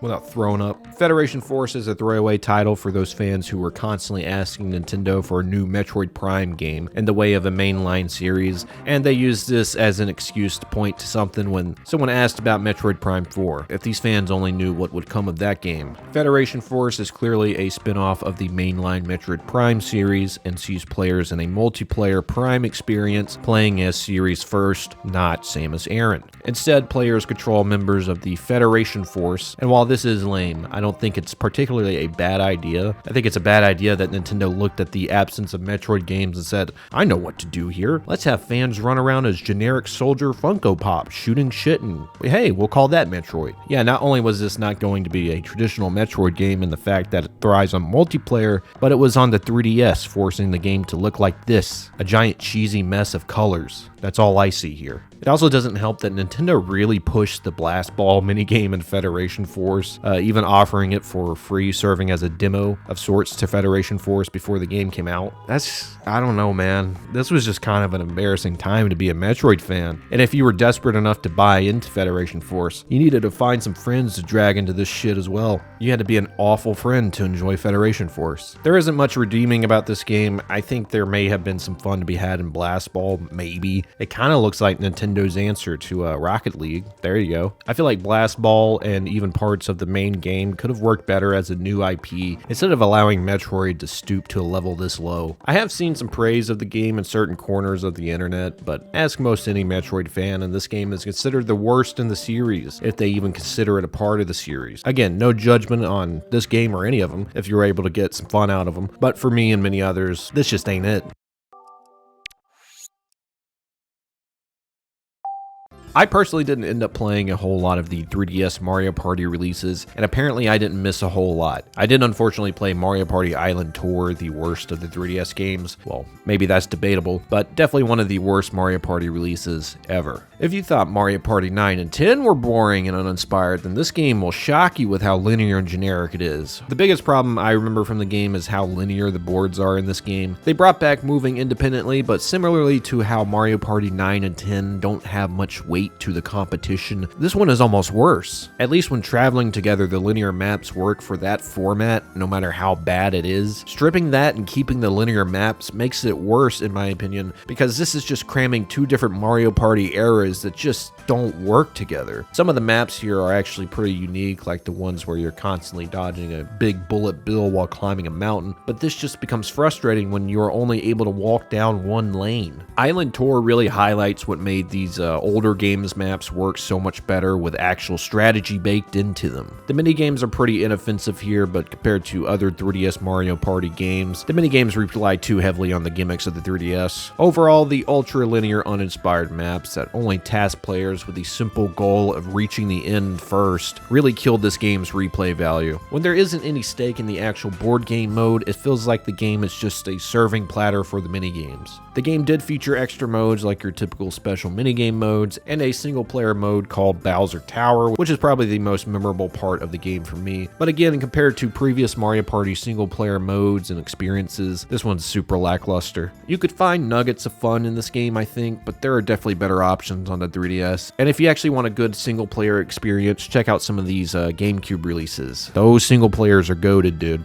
without throwing up. Federation Force is a throwaway title for those fans who were constantly asking Nintendo for a new Metroid Prime game in the way of a mainline series, and they used this as an excuse to point to something when someone asked about Metroid Prime 4, if these fans only knew what would come of that game. Federation Force is clearly a spin-off of the mainline Metroid Prime series and sees players in a multiplayer Prime experience playing as series first, not Samus Aran. Instead, players control members of the Federation Force, and while this is lame, I don't think it's particularly a bad idea. I think it's a bad idea that Nintendo looked at the absence of Metroid games and said, I know what to do here. Let's have fans run around as generic soldier Funko Pops, shooting shit, and hey, we'll call that Metroid. Yeah, not only was this not going to be a traditional Metroid game in the fact that it thrives on multiplayer, but it was on the 3DS, forcing the game to look like this, a giant cheesy mess of colors. That's all I see here. It also doesn't help that Nintendo really pushed the Blast Ball minigame in Federation Force, even offering it for free, serving as a demo of sorts to Federation Force before the game came out. I don't know, man. This was just kind of an embarrassing time to be a Metroid fan. And if you were desperate enough to buy into Federation Force, you needed to find some friends to drag into this shit as well. You had to be an awful friend to enjoy Federation Force. There isn't much redeeming about this game. I think there may have been some fun to be had in Blast Ball, maybe. It kind of looks like Nintendo's answer to Rocket League. There you go. I feel like Blast Ball and even parts of the main game could have worked better as a new IP instead of allowing Metroid to stoop to a level this low. I have seen some praise of the game in certain corners of the internet, but ask most any Metroid fan, and this game is considered the worst in the series, if they even consider it a part of the series. Again, no judgment on this game or any of them if you're able to get some fun out of them, but for me and many others, this just ain't it. I personally didn't end up playing a whole lot of the 3DS Mario Party releases, and apparently I didn't miss a whole lot. I did unfortunately play Mario Party Island Tour, the worst of the 3DS games. Well, maybe that's debatable, but definitely one of the worst Mario Party releases ever. If you thought Mario Party 9 and 10 were boring and uninspired, then this game will shock you with how linear and generic it is. The biggest problem I remember from the game is how linear the boards are in this game. They brought back moving independently, but similarly to how Mario Party 9 and 10 don't have much weight to the competition, this one is almost worse. At least when traveling together, the linear maps work for that format, no matter how bad it is. Stripping that and keeping the linear maps makes it worse, in my opinion, because this is just cramming two different Mario Party eras that just don't work together. Some of the maps here are actually pretty unique, like the ones where you're constantly dodging a big bullet bill while climbing a mountain, but this just becomes frustrating when you're only able to walk down one lane. Island Tour really highlights what made these older games maps work so much better with actual strategy baked into them. The minigames are pretty inoffensive here, but compared to other 3DS Mario Party games, the minigames rely too heavily on the gimmicks of the 3DS. Overall, the ultra-linear, uninspired maps that only task players with the simple goal of reaching the end first really killed this game's replay value. When there isn't any stake in the actual board game mode, it feels like the game is just a serving platter for the minigames. The game did feature extra modes like your typical special minigame modes, and a single player mode called Bowser Tower, which is probably the most memorable part of the game for me. But again, compared to previous Mario Party single player modes and experiences, this one's super lackluster. You could find nuggets of fun in this game, I think, but there are definitely better options on the 3DS. And if you actually want a good single player experience, check out some of these GameCube releases. Those single players are goated, dude.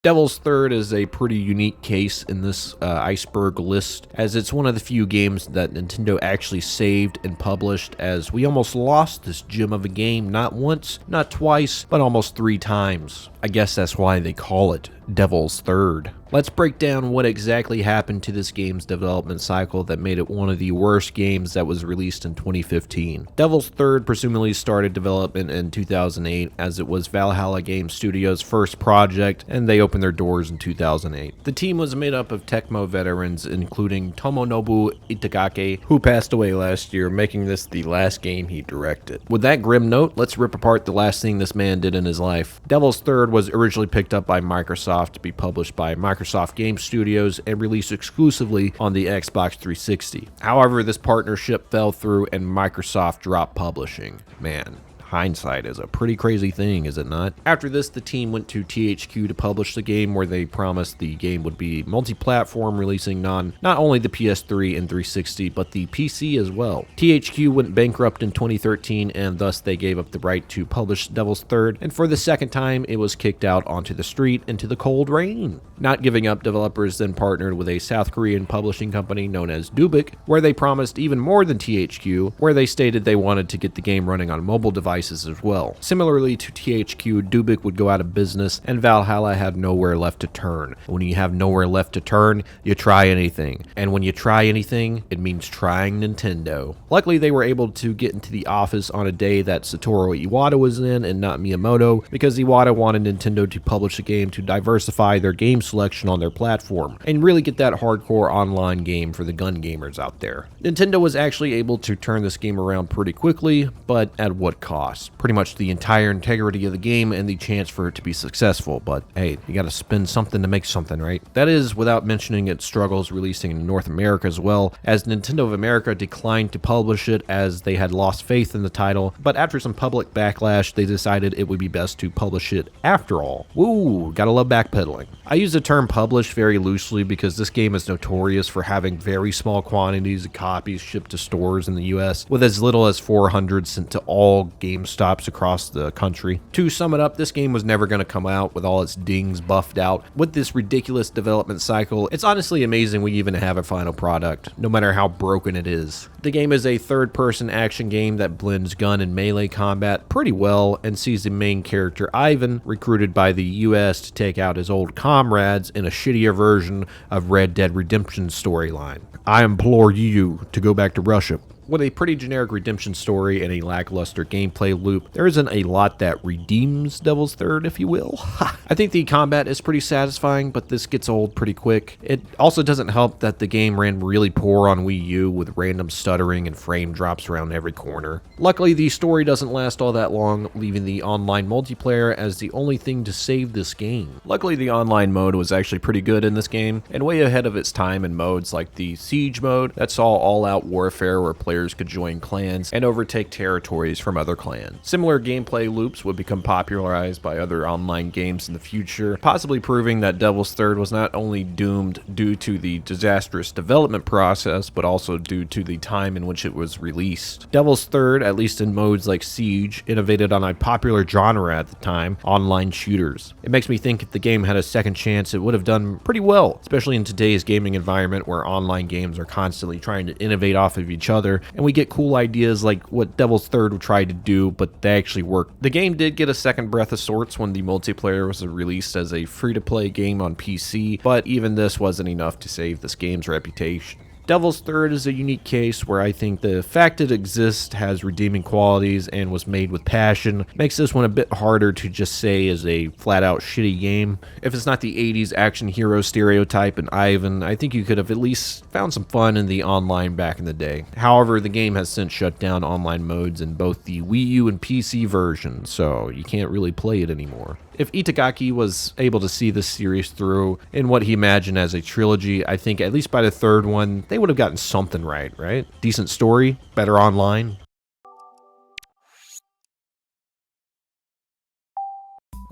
Devil's Third is a pretty unique case in this Iceberg list, as it's one of the few games that Nintendo actually saved and published, as we almost lost this gem of a game not once, not twice, but almost 3 times. I guess that's why they call it Devil's Third. Let's break down what exactly happened to this game's development cycle that made it one of the worst games that was released in 2015. Devil's Third presumably started development in 2008 as it was Valhalla Game Studios' first project, and they opened their doors in 2008. The team was made up of Tecmo veterans including Tomonobu Itagaki, who passed away last year, making this the last game he directed. With that grim note, let's rip apart the last thing this man did in his life. Devil's Third was originally picked up by Microsoft to be published by Microsoft Game Studios and released exclusively on the Xbox 360. However, this partnership fell through and Microsoft dropped publishing. Man, hindsight is a pretty crazy thing, is it not? After this, the team went to THQ to publish the game, where they promised the game would be multi-platform, releasing not only the PS3 and 360, but the PC as well. THQ went bankrupt in 2013, and thus they gave up the right to publish Devil's Third, and for the second time, it was kicked out onto the street into the cold rain. Not giving up, developers then partnered with a South Korean publishing company known as Dubik, where they promised even more than THQ, where they stated they wanted to get the game running on mobile devices as well. Similarly to THQ, Dubik would go out of business and Valhalla had nowhere left to turn. When you have nowhere left to turn, you try anything. And when you try anything, it means trying Nintendo. Luckily, they were able to get into the office on a day that Satoru Iwata was in and not Miyamoto, because Iwata wanted Nintendo to publish a game to diversify their game selection on their platform and really get that hardcore online game for the gun gamers out there. Nintendo was actually able to turn this game around pretty quickly, but at what cost? Pretty much the entire integrity of the game and the chance for it to be successful, but hey, you gotta spend something to make something, right? That is without mentioning its struggles releasing in North America as well, as Nintendo of America declined to publish it as they had lost faith in the title, but after some public backlash, they decided it would be best to publish it after all. Woo, gotta love backpedaling. I use the term publish very loosely because this game is notorious for having very small quantities of copies shipped to stores in the US, with as little as 400 sent to all GameStops across the country. To sum it up, this game was never going to come out with all its dings buffed out. With this ridiculous development cycle, it's honestly amazing we even have a final product, no matter how broken it is. The game is a third-person action game that blends gun and melee combat pretty well and sees the main character Ivan recruited by the US to take out his old comrades in a shittier version of Red Dead Redemption storyline. I implore you to go back to Russia. With a pretty generic redemption story and a lackluster gameplay loop, there isn't a lot that redeems Devil's Third, if you will. I think the combat is pretty satisfying, but this gets old pretty quick. It also doesn't help that the game ran really poor on Wii U with random stuttering and frame drops around every corner. Luckily, the story doesn't last all that long, leaving the online multiplayer as the only thing to save this game. Luckily, the online mode was actually pretty good in this game, and way ahead of its time in modes like the Siege mode that saw all-out warfare where players could join clans and overtake territories from other clans. Similar gameplay loops would become popularized by other online games in the future, possibly proving that Devil's Third was not only doomed due to the disastrous development process, but also due to the time in which it was released. Devil's Third, at least in modes like Siege, innovated on a popular genre at the time, online shooters. It makes me think if the game had a second chance, it would have done pretty well, especially in today's gaming environment where online games are constantly trying to innovate off of each other, and we get cool ideas like what Devil's Third tried to do, but they actually worked. The game did get a second breath of sorts when the multiplayer was released as a free-to-play game on PC, but even this wasn't enough to save this game's reputation. Devil's Third is a unique case where I think the fact it exists, has redeeming qualities, and was made with passion makes this one a bit harder to just say is a flat-out shitty game. If it's not the 80s action hero stereotype in Ivan, I think you could have at least found some fun in the online back in the day. However, the game has since shut down online modes in both the Wii U and PC versions, so you can't really play it anymore. If Itagaki was able to see this series through in what he imagined as a trilogy, I think at least by the third one, they would have gotten something right? Decent story, better online.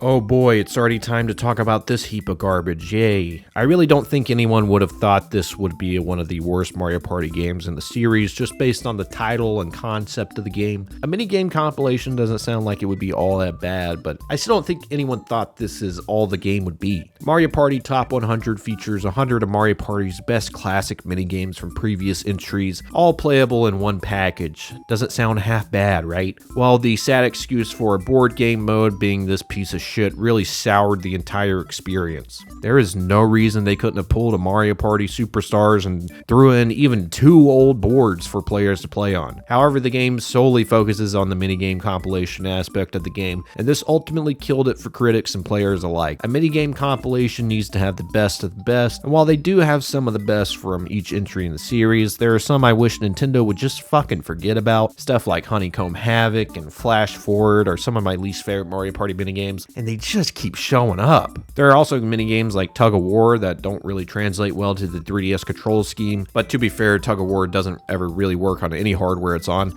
Oh boy, it's already time to talk about this heap of garbage, yay. I really don't think anyone would have thought this would be one of the worst Mario Party games in the series just based on the title and concept of the game. A minigame compilation doesn't sound like it would be all that bad, but I still don't think anyone thought this is all the game would be. Mario Party Top 100 features 100 of Mario Party's best classic minigames from previous entries, all playable in one package. Doesn't sound half bad, right? Well, the sad excuse for a board game mode being this piece of shit really soured the entire experience. There is no reason they couldn't have pulled a Mario Party Superstars and threw in even 2 old boards for players to play on. However, the game solely focuses on the minigame compilation aspect of the game, and this ultimately killed it for critics and players alike. A minigame compilation needs to have the best of the best, and while they do have some of the best from each entry in the series, there are some I wish Nintendo would just fucking forget about. Stuff like Honeycomb Havoc and Flash Forward are some of my least favorite Mario Party minigames, and they just keep showing up. There are also minigames like Tug of War that don't really translate well to the 3DS control scheme, but to be fair, Tug of War doesn't ever really work on any hardware it's on.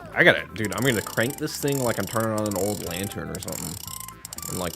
Dude, I'm gonna crank this thing like I'm turning on an old lantern or something. And like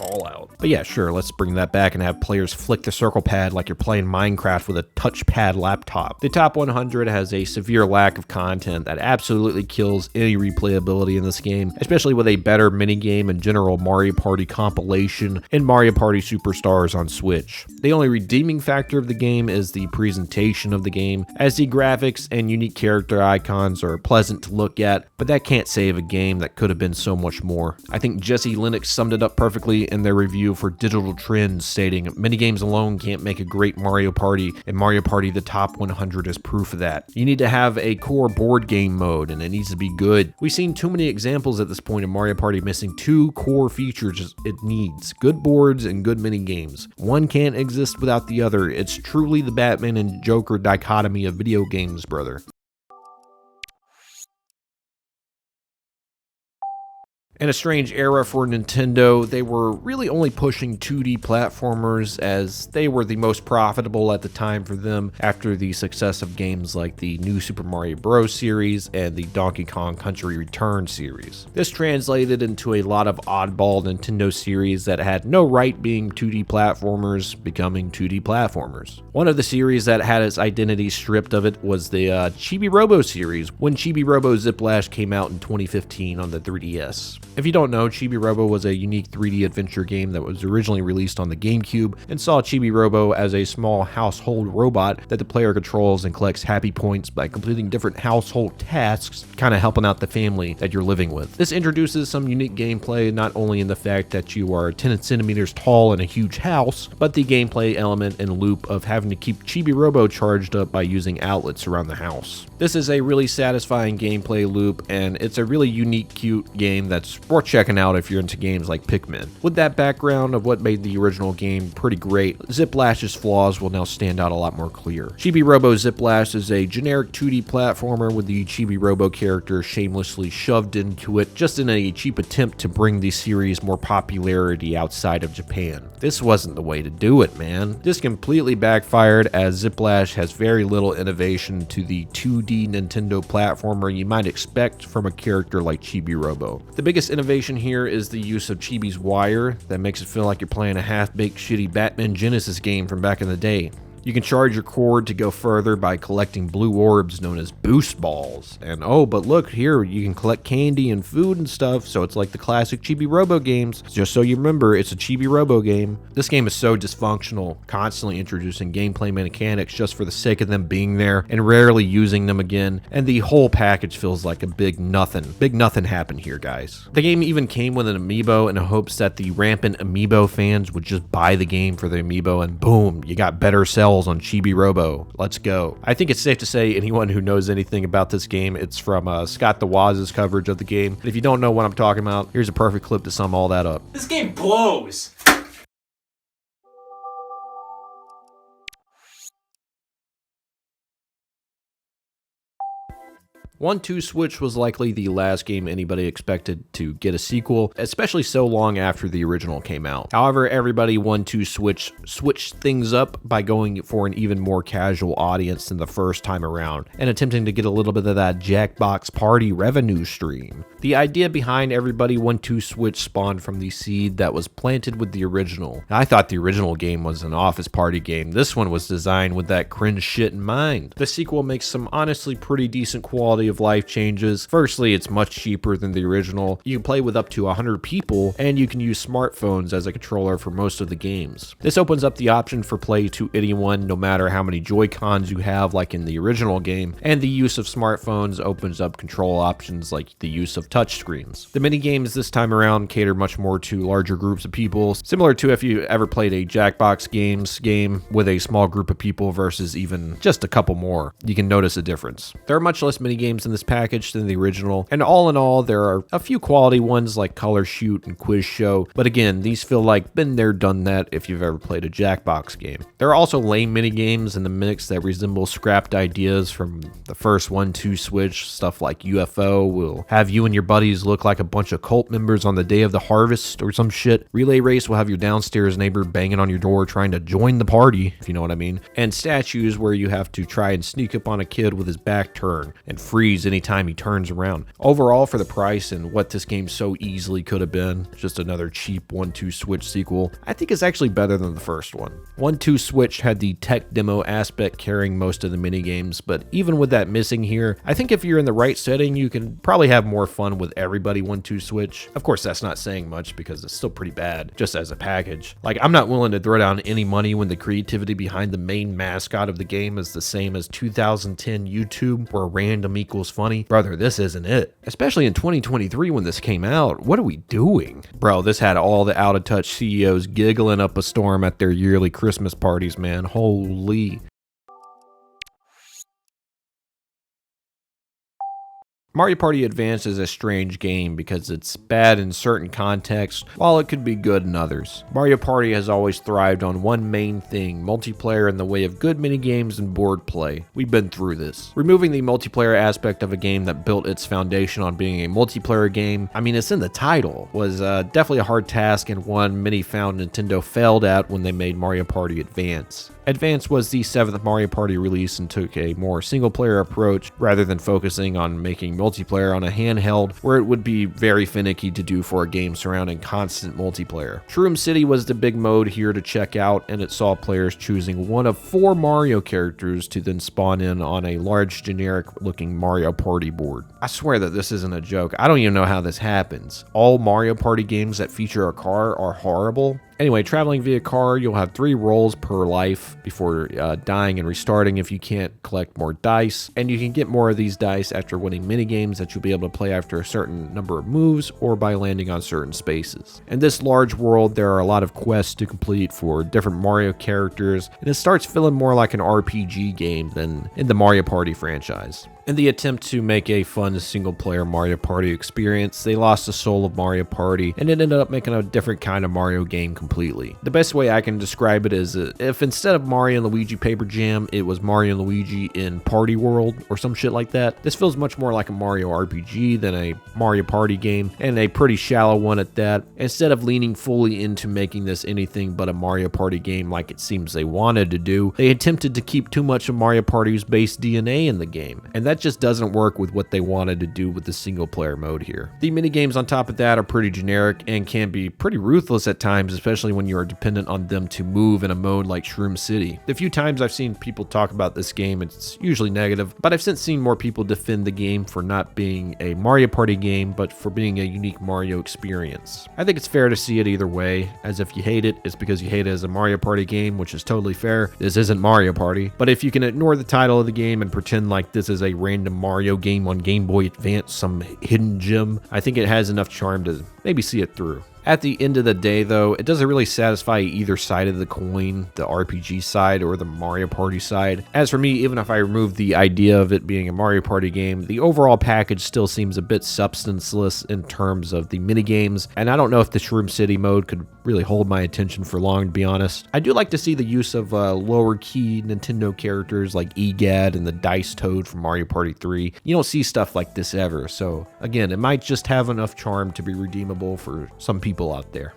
Fallout. But yeah, sure, let's bring that back and have players flick the circle pad like you're playing Minecraft with a touchpad laptop. The top 100 has a severe lack of content that absolutely kills any replayability in this game, especially with a better minigame and general Mario Party compilation and Mario Party Superstars on Switch. The only redeeming factor of the game is the presentation of the game, as the graphics and unique character icons are pleasant to look at, but that can't save a game that could have been so much more. I think Jesse Linux summed it up perfectly in their review for Digital Trends, stating, "Minigames alone can't make a great Mario Party, and Mario Party the top 100 is proof of that. You need to have a core board game mode, and it needs to be good." We've seen too many examples at this point of Mario Party missing 2 core features it needs: good boards and good minigames. One can't exist without the other. It's truly the Batman and Joker dichotomy of video games, brother. In a strange era for Nintendo, they were really only pushing 2D platformers as they were the most profitable at the time for them after the success of games like the New Super Mario Bros. Series and the Donkey Kong Country Return series. This translated into a lot of oddball Nintendo series that had no right being 2D platformers becoming 2D platformers. One of the series that had its identity stripped of it was the Chibi-Robo series, when Chibi-Robo Ziplash came out in 2015 on the 3DS. If you don't know, Chibi-Robo was a unique 3D adventure game that was originally released on the GameCube and saw Chibi-Robo as a small household robot that the player controls and collects happy points by completing different household tasks, kind of helping out the family that you're living with. This introduces some unique gameplay, not only in the fact that you are 10 centimeters tall in a huge house, but the gameplay element and loop of having to keep Chibi-Robo charged up by using outlets around the house. This is a really satisfying gameplay loop, and it's a really unique, cute game that's worth checking out if you're into games like Pikmin. With that background of what made the original game pretty great, Ziplash's flaws will now stand out a lot more clear. Chibi-Robo Ziplash is a generic 2D platformer with the Chibi-Robo character shamelessly shoved into it just in a cheap attempt to bring the series more popularity outside of Japan. This wasn't the way to do it, man. This completely backfired, as Ziplash has very little innovation to the 2D Nintendo platformer you might expect from a character like Chibi-Robo. The biggest innovation here is the use of Chibi's wire that makes it feel like you're playing a half-baked shitty Batman Genesis game from back in the day. You can charge your cord to go further by collecting blue orbs known as boost balls. And oh, but look here, you can collect candy and food and stuff, so it's like the classic Chibi-Robo games. Just so you remember, it's a Chibi-Robo game. This game is so dysfunctional, constantly introducing gameplay mechanics just for the sake of them being there and rarely using them again, and the whole package feels like a big nothing. Big nothing happened here, guys. The game even came with an Amiibo in hopes that the rampant Amiibo fans would just buy the game for the Amiibo, and boom, you got better sales on Chibi-Robo. Let's go. I think it's safe to say anyone who knows anything about this game, it's from Scott the Waz's coverage of the game. If you don't know what I'm talking about, here's a perfect clip to sum all that up. This game blows! 1-2 Switch was likely the last game anybody expected to get a sequel, especially so long after the original came out. However, everybody 1-2 Switch switched things up by going for an even more casual audience than the first time around, and attempting to get a little bit of that Jackbox Party revenue stream. The idea behind everybody 1-2 Switch spawned from the seed that was planted with the original. I thought the original game was an office party game. This one was designed with that cringe shit in mind. The sequel makes some honestly pretty decent quality of life changes. Firstly, it's much cheaper than the original. You can play with up to 100 people, and you can use smartphones as a controller for most of the games. This opens up the option for play to anyone, no matter how many Joy-Cons you have like in the original game, and the use of smartphones opens up control options like the use of touchscreens. The minigames this time around cater much more to larger groups of people, similar to if you ever played a Jackbox Games game with a small group of people versus even just a couple more. You can notice a difference. There are much less minigames in this package than the original, and all in all, there are a few quality ones like Color Shoot and Quiz Show, but again, these feel like been there, done that if you've ever played a Jackbox game. There are also lame minigames in the mix that resemble scrapped ideas from the first 1-2 Switch. Stuff like UFO will have you and your buddies look like a bunch of cult members on the day of the harvest or some shit. Relay Race will have your downstairs neighbor banging on your door trying to join the party, if you know what I mean. And Statues, where you have to try and sneak up on a kid with his back turned and freeze anytime he turns around. Overall, for the price and what this game so easily could have been, just another cheap 1-2 Switch sequel, I think it's actually better than the first one. 1-2 Switch had the tech demo aspect carrying most of the minigames, but even with that missing here, I think if you're in the right setting, you can probably have more fun with everybody 1-2 Switch. Of course, that's not saying much because it's still pretty bad, just as a package. Like, I'm not willing to throw down any money when the creativity behind the main mascot of the game is the same as 2010 YouTube, where random equals funny. Brother, this isn't it. Especially in 2023 when this came out. What are we doing? Bro, this had all the out-of-touch CEOs giggling up a storm at their yearly Christmas parties, man. Holy. Mario Party Advance is a strange game because it's bad in certain contexts, while it could be good in others. Mario Party has always thrived on one main thing: multiplayer in the way of good minigames and board play. We've been through this. Removing the multiplayer aspect of a game that built its foundation on being a multiplayer game, I mean, it's in the title, was definitely a hard task and one many found Nintendo failed at when they made Mario Party Advance. Advance was the 7th Mario Party release and took a more single-player approach rather than focusing on making multiplayer on a handheld, where it would be very finicky to do for a game surrounding constant multiplayer. Shroom City was the big mode here to check out, and it saw players choosing one of 4 Mario characters to then spawn in on a large generic-looking Mario Party board. I swear that this isn't a joke. I don't even know how this happens. All Mario Party games that feature a car are horrible. Anyway, traveling via car, you'll have 3 rolls per life before dying and restarting if you can't collect more dice, and you can get more of these dice after winning minigames that you'll be able to play after a certain number of moves or by landing on certain spaces. In this large world, there are a lot of quests to complete for different Mario characters, and it starts feeling more like an RPG game than in the Mario Party franchise. In the attempt to make a fun single-player Mario Party experience, they lost the soul of Mario Party and it ended up making a different kind of Mario game completely. The best way I can describe it is if instead of Mario and Luigi Paper Jam, it was Mario and Luigi in Party World or some shit like that. This feels much more like a Mario RPG than a Mario Party game, and a pretty shallow one at that. Instead of leaning fully into making this anything but a Mario Party game like it seems they wanted to do, they attempted to keep too much of Mario Party's base DNA in the game, and that just doesn't work with what they wanted to do with the single player mode here. The minigames on top of that are pretty generic and can be pretty ruthless at times, especially when you are dependent on them to move in a mode like Shroom City. The few times I've seen people talk about this game, it's usually negative, but I've since seen more people defend the game for not being a Mario Party game, but for being a unique Mario experience. I think it's fair to see it either way, as if you hate it, it's because you hate it as a Mario Party game, which is totally fair. This isn't Mario Party. But if you can ignore the title of the game and pretend like this is a random Mario game on Game Boy Advance, some hidden gem, I think it has enough charm to maybe see it through. At the end of the day, though, it doesn't really satisfy either side of the coin, the RPG side or the Mario Party side. As for me, even if I remove the idea of it being a Mario Party game, the overall package still seems a bit substanceless in terms of the minigames, and I don't know if the Shroom City mode could really hold my attention for long, to be honest. I do like to see the use of lower key Nintendo characters like EGAD and the Dice Toad from Mario Party 3. You don't see stuff like this ever, so again, it might just have enough charm to be redeemable for some people out there.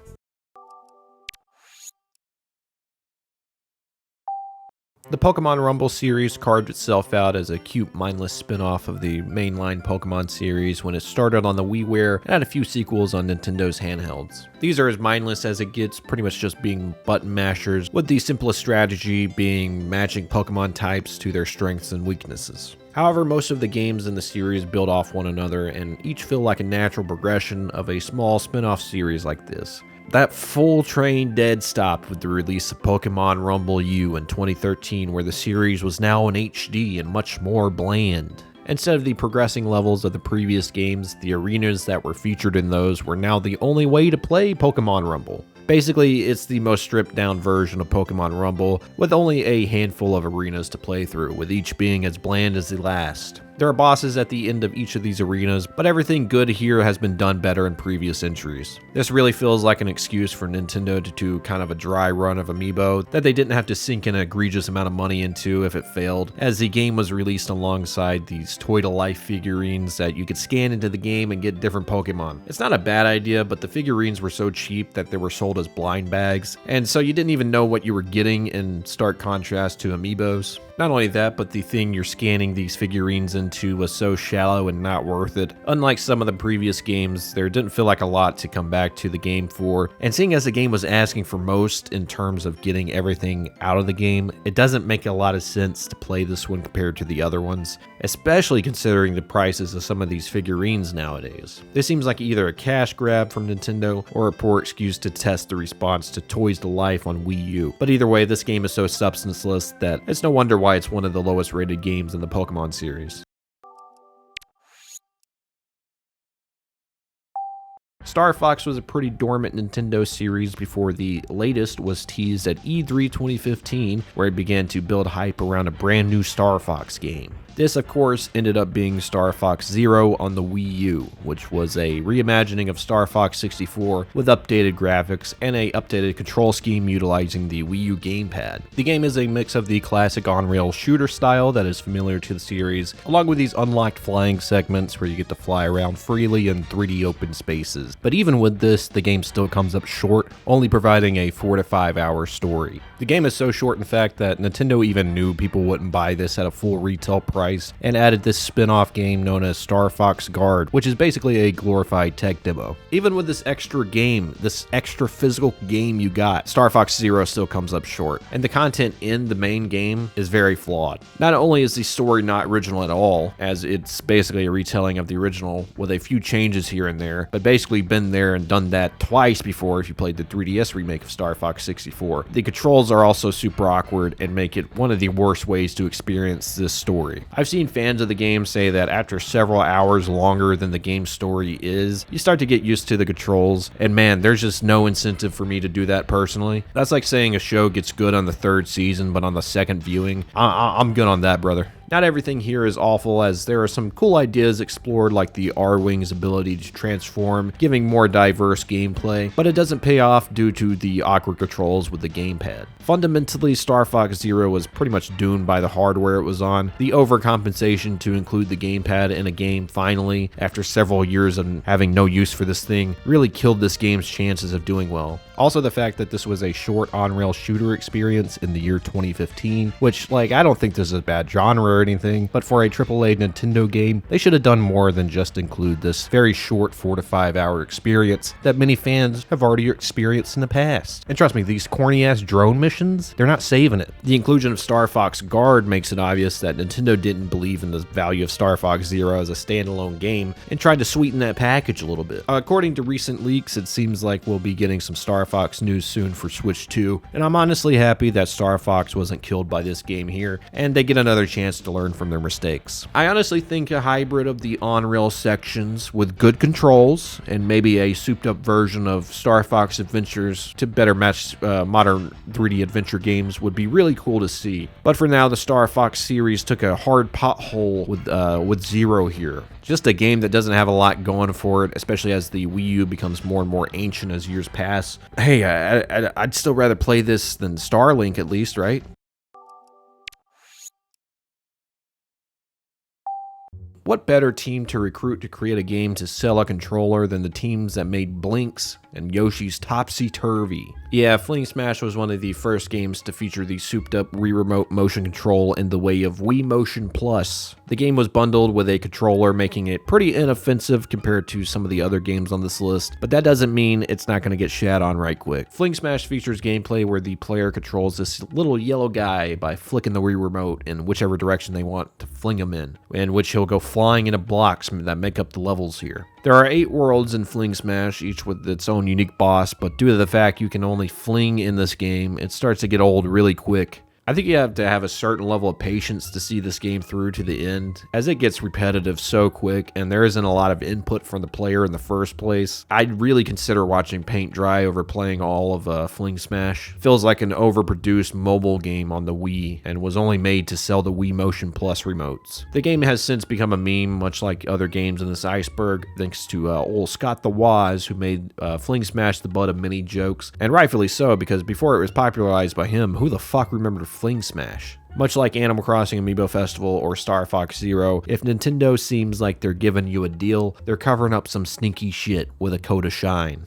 The Pokemon Rumble series carved itself out as a cute, mindless spin-off of the mainline Pokemon series when it started on the WiiWare and had a few sequels on Nintendo's handhelds. These are as mindless as it gets, pretty much just being button mashers, with the simplest strategy being matching Pokemon types to their strengths and weaknesses. However, most of the games in the series build off one another and each feel like a natural progression of a small spin-off series like this. That full train dead stopped with the release of Pokemon Rumble U in 2013, where the series was now in HD and much more bland. Instead of the progressing levels of the previous games, the arenas that were featured in those were now the only way to play Pokemon Rumble. Basically, it's the most stripped down version of Pokemon Rumble, with only a handful of arenas to play through, with each being as bland as the last. There are bosses at the end of each of these arenas, but everything good here has been done better in previous entries. This really feels like an excuse for Nintendo to do kind of a dry run of Amiibo that they didn't have to sink an egregious amount of money into if it failed, as the game was released alongside these toy-to-life figurines that you could scan into the game and get different Pokemon. It's not a bad idea, but the figurines were so cheap that they were sold as blind bags, and so you didn't even know what you were getting, in stark contrast to Amiibos. Not only that, but the thing you're scanning these figurines into was so shallow and not worth it. Unlike some of the previous games, there didn't feel like a lot to come back to the game for, and seeing as the game was asking for most in terms of getting everything out of the game, it doesn't make a lot of sense to play this one compared to the other ones, especially considering the prices of some of these figurines nowadays. This seems like either a cash grab from Nintendo or a poor excuse to test the response to Toys to Life on Wii U. But either way, this game is so substanceless that it's no wonder why it's one of the lowest rated games in the Pokemon series. Starfox was a pretty dormant Nintendo series before the latest was teased at E3 2015, where it began to build hype around a brand new Starfox game. This, of course, ended up being Starfox Zero on the Wii U, which was a reimagining of Starfox 64 with updated graphics and a updated control scheme utilizing the Wii U gamepad. The game is a mix of the classic on-rail shooter style that is familiar to the series, along with these unlocked flying segments where you get to fly around freely in 3D open spaces. But even with this, the game still comes up short, only providing a 4 to 5 hour story. The game is so short, in fact, that Nintendo even knew people wouldn't buy this at a full retail price and added this spin-off game known as Starfox Guard, which is basically a glorified tech demo. Even with this extra game, this extra physical game you got, Starfox Zero still comes up short, and the content in the main game is very flawed. Not only is the story not original at all, as it's basically a retelling of the original with a few changes here and there, but basically been there and done that twice before if you played the 3DS remake of Starfox 64. The controls are also super awkward and make it one of the worst ways to experience this story. I've seen fans of the game say that after several hours longer than the game's story is, you start to get used to the controls, and man, there's just no incentive for me to do that personally. That's like saying a show gets good on the 3rd season, but on the 2nd viewing, I'm good on that, brother. Not everything here is awful, as there are some cool ideas explored, like the R-Wing's ability to transform, giving more diverse gameplay, but it doesn't pay off due to the awkward controls with the gamepad. Fundamentally, Starfox Zero was pretty much doomed by the hardware it was on. The overcompensation to include the gamepad in a game finally, after several years of having no use for this thing, really killed this game's chances of doing well. Also, the fact that this was a short on-rail shooter experience in the year 2015, which, I don't think this is a bad genre or anything, but for a AAA Nintendo game, they should have done more than just include this very short 4 to 5 hour experience that many fans have already experienced in the past. And trust me, these corny-ass drone missions, they're not saving it. The inclusion of Starfox Guard makes it obvious that Nintendo didn't believe in the value of Starfox Zero as a standalone game and tried to sweeten that package a little bit. According to recent leaks, it seems like we'll be getting some Starfox news soon for Switch 2, and I'm honestly happy that Starfox wasn't killed by this game here, and they get another chance to learn from their mistakes. I honestly think a hybrid of the on-rail sections with good controls and maybe a souped-up version of Star Fox Adventures to better match modern 3D adventure games would be really cool to see. But for now, the Star Fox series took a hard pothole with Zero here. Just a game that doesn't have a lot going for it, especially as the Wii U becomes more and more ancient as years pass. Hey, I'd still rather play this than Starlink at least, right? What better team to recruit to create a game to sell a controller than the teams that made Blinks and Yoshi's Topsy Turvy? Yeah, Flingsmash was one of the first games to feature the souped-up Wii Remote motion control in the way of Wii Motion Plus. The game was bundled with a controller, making it pretty inoffensive compared to some of the other games on this list, but that doesn't mean it's not going to get shat on right quick. Flingsmash features gameplay where the player controls this little yellow guy by flicking the Wii Remote in whichever direction they want to fling him in which he'll go flying into blocks that make up the levels here. There are 8 worlds in Flingsmash, each with its own unique boss, but due to the fact you can only fling in this game, it starts to get old really quick. I think you have to have a certain level of patience to see this game through to the end, as it gets repetitive so quick and there isn't a lot of input from the player in the first place. I'd really consider watching paint dry over playing all of Flingsmash. Feels like an overproduced mobile game on the Wii and was only made to sell the Wii Motion Plus remotes. The game has since become a meme, much like other games in this Iceberg, thanks to old Scott the Waz, who made Flingsmash the butt of many jokes, and rightfully so, because before it was popularized by him, who the fuck remembered Flingsmash? Much like Animal Crossing Amiibo Festival or Starfox Zero, if Nintendo seems like they're giving you a deal, they're covering up some sneaky shit with a coat of shine.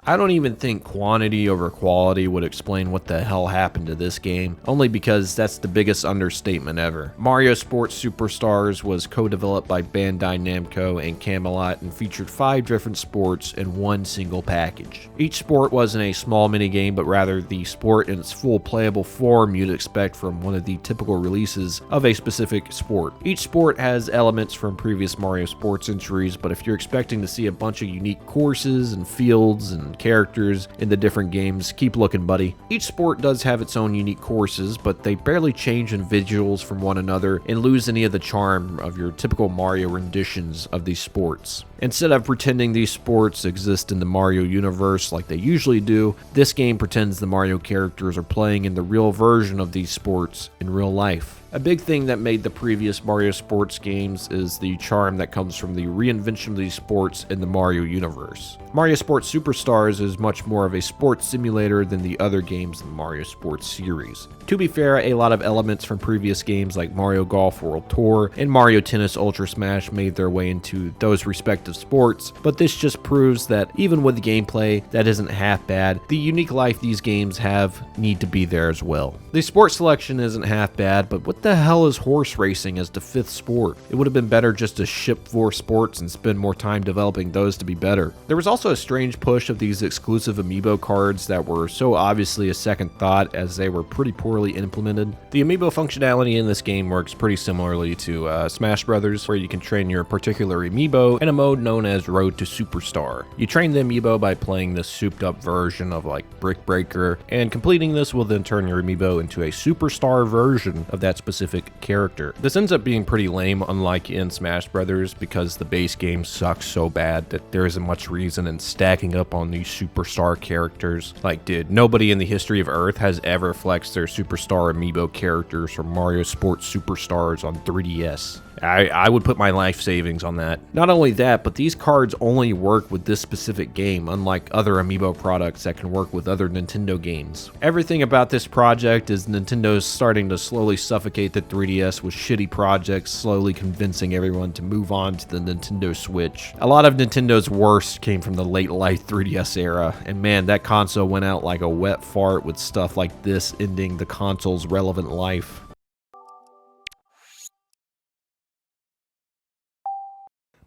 I don't even think quantity over quality would explain what the hell happened to this game, only because that's the biggest understatement ever. Mario Sports Superstars was co-developed by Bandai Namco and Camelot and featured 5 different sports in one single package. Each sport wasn't a small minigame, but rather the sport in its full playable form you'd expect from one of the typical releases of a specific sport. Each sport has elements from previous Mario Sports entries, but if you're expecting to see a bunch of unique courses and fields and characters in the different games, keep looking, buddy. Each sport does have its own unique courses, but they barely change individuals from one another and lose any of the charm of your typical Mario renditions of these sports. Instead of pretending these sports exist in the Mario universe like they usually do, this game pretends the Mario characters are playing in the real version of these sports in real life. A big thing that made the previous Mario Sports games is the charm that comes from the reinvention of these sports in the Mario universe. Mario Sports Superstars is much more of a sports simulator than the other games in the Mario Sports series. To be fair, a lot of elements from previous games like Mario Golf World Tour and Mario Tennis Ultra Smash made their way into those respective sports, but this just proves that even with the gameplay that isn't half bad, the unique life these games have need to be there as well. The sport selection isn't half bad, but what the hell is horse racing as the 5th sport? It would have been better just to ship 4 sports and spend more time developing those to be better. There was also a strange push of these exclusive Amiibo cards that were so obviously a second thought, as they were pretty poorly implemented. The Amiibo functionality in this game works pretty similarly to Smash Brothers, where you can train your particular Amiibo in a mode known as Road to Superstar. You train the Amiibo by playing this souped up version of like Brick Breaker, and completing this will then turn your Amiibo into a superstar version of that specific character. This ends up being pretty lame, unlike in Smash Brothers, because the base game sucks so bad that there isn't much reason in stacking up on these superstar characters. Like, dude, nobody in the history of Earth has ever flexed their superstar Amiibo characters from Mario Sports Superstars on 3DS. I would put my life savings on that. Not only that, but these cards only work with this specific game, unlike other Amiibo products that can work with other Nintendo games. Everything about this project is Nintendo's starting to slowly suffocate the 3DS with shitty projects, slowly convincing everyone to move on to the Nintendo Switch. A lot of Nintendo's worst came from the late life 3DS era, and man, that console went out like a wet fart with stuff like this ending the console's relevant life.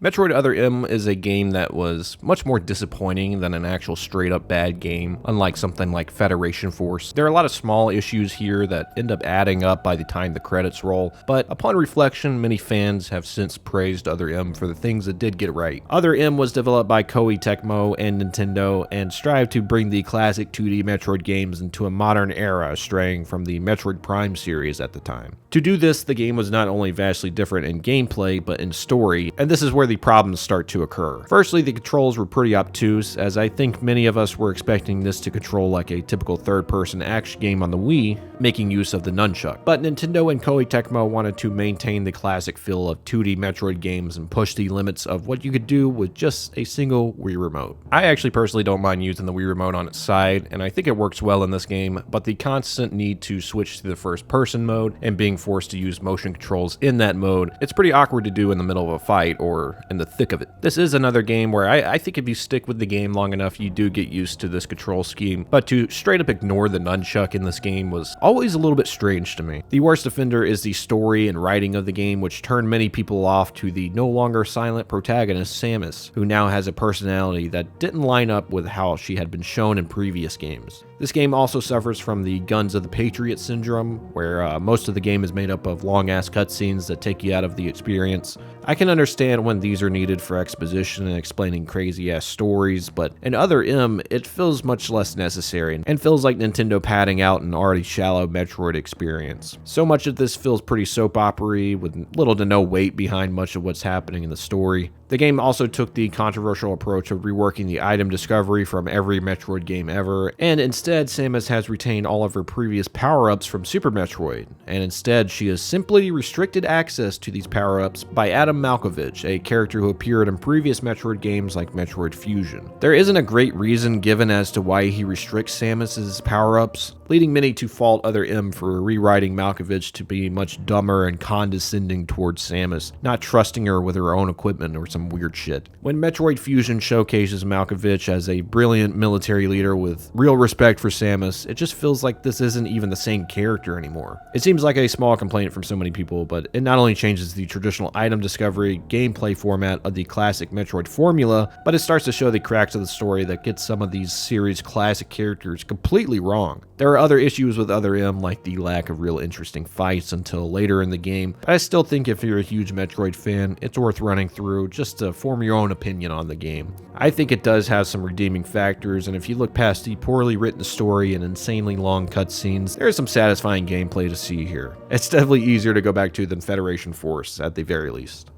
Metroid Other M is a game that was much more disappointing than an actual straight-up bad game, unlike something like Federation Force. There are a lot of small issues here that end up adding up by the time the credits roll, but upon reflection, many fans have since praised Other M for the things it did get right. Other M was developed by Koei Tecmo and Nintendo, and strived to bring the classic 2D Metroid games into a modern era, straying from the Metroid Prime series at the time. To do this, the game was not only vastly different in gameplay, but in story, and this is where the problems start to occur. Firstly, the controls were pretty obtuse, as I think many of us were expecting this to control like a typical third-person action game on the Wii, making use of the nunchuck. But Nintendo and Koei Tecmo wanted to maintain the classic feel of 2D Metroid games and push the limits of what you could do with just a single Wii Remote. I actually personally don't mind using the Wii Remote on its side, and I think it works well in this game, but the constant need to switch to the first-person mode and being forced to use motion controls in that mode, it's pretty awkward to do in the middle of a fight, or we're in the thick of it. This is another game where I think if you stick with the game long enough, you do get used to this control scheme, but to straight up ignore the nunchuck in this game was always a little bit strange to me. The worst offender is the story and writing of the game, which turned many people off to the no longer silent protagonist Samus, who now has a personality that didn't line up with how she had been shown in previous games. This game also suffers from the Guns of the Patriot syndrome, where most of the game is made up of long-ass cutscenes that take you out of the experience. I can understand when these are needed for exposition and explaining crazy-ass stories, but in other it feels much less necessary and feels like Nintendo padding out an already shallow Metroid experience. So much of this feels pretty soap opera-y, with little to no weight behind much of what's happening in the story. The game also took the controversial approach of reworking the item discovery from every Metroid game ever, and instead Samus has retained all of her previous power-ups from Super Metroid, and instead she has simply restricted access to these power-ups by Adam Malkovich, a character who appeared in previous Metroid games like Metroid Fusion. There isn't a great reason given as to why he restricts Samus's power-ups, leading many to fault other M for rewriting Malkovich to be much dumber and condescending towards Samus, not trusting her with her own equipment or some weird shit. When Metroid Fusion showcases Malkovich as a brilliant military leader with real respect for Samus, it just feels like this isn't even the same character anymore. It seems like a small complaint from so many people, but it not only changes the traditional item discovery gameplay format of the classic Metroid formula, but it starts to show the cracks of the story that gets some of these series' classic characters completely wrong. There are other issues with Other M, like the lack of real interesting fights until later in the game, but I still think if you're a huge Metroid fan, it's worth running through just to form your own opinion on the game. I think it does have some redeeming factors, and if you look past the poorly written story and insanely long cutscenes, there is some satisfying gameplay to see here. It's definitely easier to go back to than Federation Force, at the very least.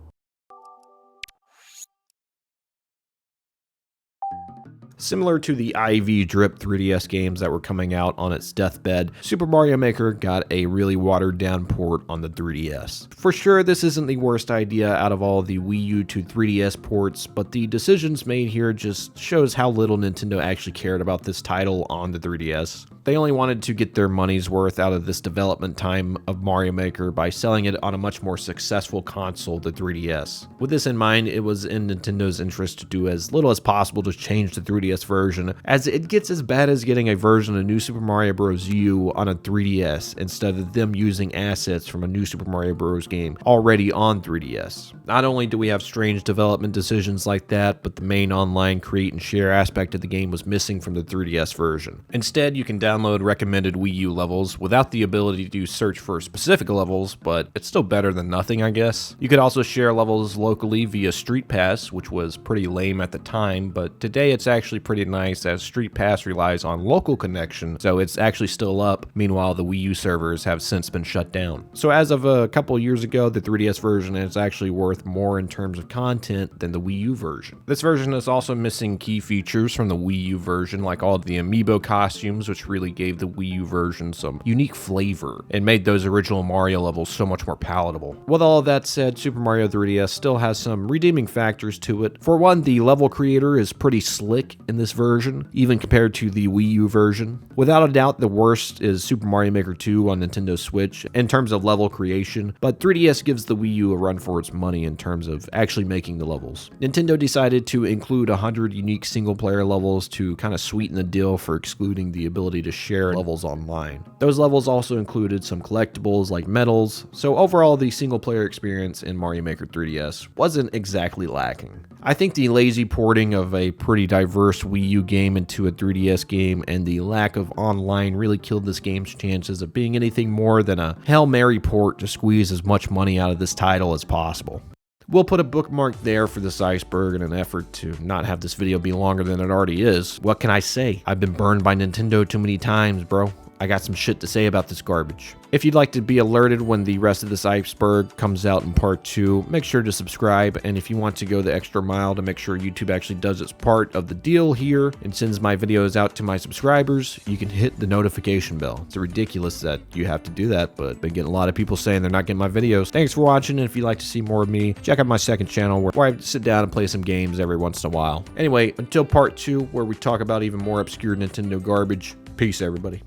Similar to the IV drip 3DS games that were coming out on its deathbed, Super Mario Maker got a really watered down port on the 3DS. For sure, this isn't the worst idea out of all the Wii U to 3DS ports, but the decisions made here just shows how little Nintendo actually cared about this title on the 3DS. They only wanted to get their money's worth out of this development time of Mario Maker by selling it on a much more successful console, the 3DS. With this in mind, it was in Nintendo's interest to do as little as possible to change the 3DS version, as it gets as bad as getting a version of New Super Mario Bros. U on a 3DS instead of them using assets from a New Super Mario Bros. Game already on 3DS. Not only do we have strange development decisions like that, but the main online create and share aspect of the game was missing from the 3DS version. Instead, you can download recommended Wii U levels without the ability to search for specific levels, but it's still better than nothing, I guess. You could also share levels locally via Street Pass, which was pretty lame at the time, but today it's actually pretty nice as Street Pass relies on local connection, so it's actually still up. Meanwhile, the Wii U servers have since been shut down. So as of a couple years ago, the 3DS version is actually worth more in terms of content than the Wii U version. This version is also missing key features from the Wii U version, like all of the Amiibo costumes, which really gave the Wii U version some unique flavor and made those original Mario levels so much more palatable. With all of that said, Super Mario 3DS still has some redeeming factors to it. For one, the level creator is pretty slick in this version, even compared to the Wii U version. Without a doubt, the worst is Super Mario Maker 2 on Nintendo Switch in terms of level creation, but 3DS gives the Wii U a run for its money in terms of actually making the levels. Nintendo decided to include 100 unique single-player levels to kind of sweeten the deal for excluding the ability to share levels online. Those levels also included some collectibles like medals, so overall the single-player experience in Mario Maker 3DS wasn't exactly lacking. I think the lazy porting of a pretty diverse Wii U game into a 3DS game and the lack of online really killed this game's chances of being anything more than a Hail Mary port to squeeze as much money out of this title as possible. We'll put a bookmark there for this Iceberg in an effort to not have this video be longer than it already is. What can I say? I've been burned by Nintendo too many times, bro. I got some shit to say about this garbage. If you'd like to be alerted when the rest of this Iceberg comes out in part 2, make sure to subscribe, and if you want to go the extra mile to make sure YouTube actually does its part of the deal here and sends my videos out to my subscribers, you can hit the notification bell. It's ridiculous that you have to do that, but I've been getting a lot of people saying they're not getting my videos. Thanks for watching, and if you'd like to see more of me, check out my second channel where I sit down and play some games every once in a while. Anyway, until part 2, where we talk about even more obscure Nintendo garbage, peace everybody.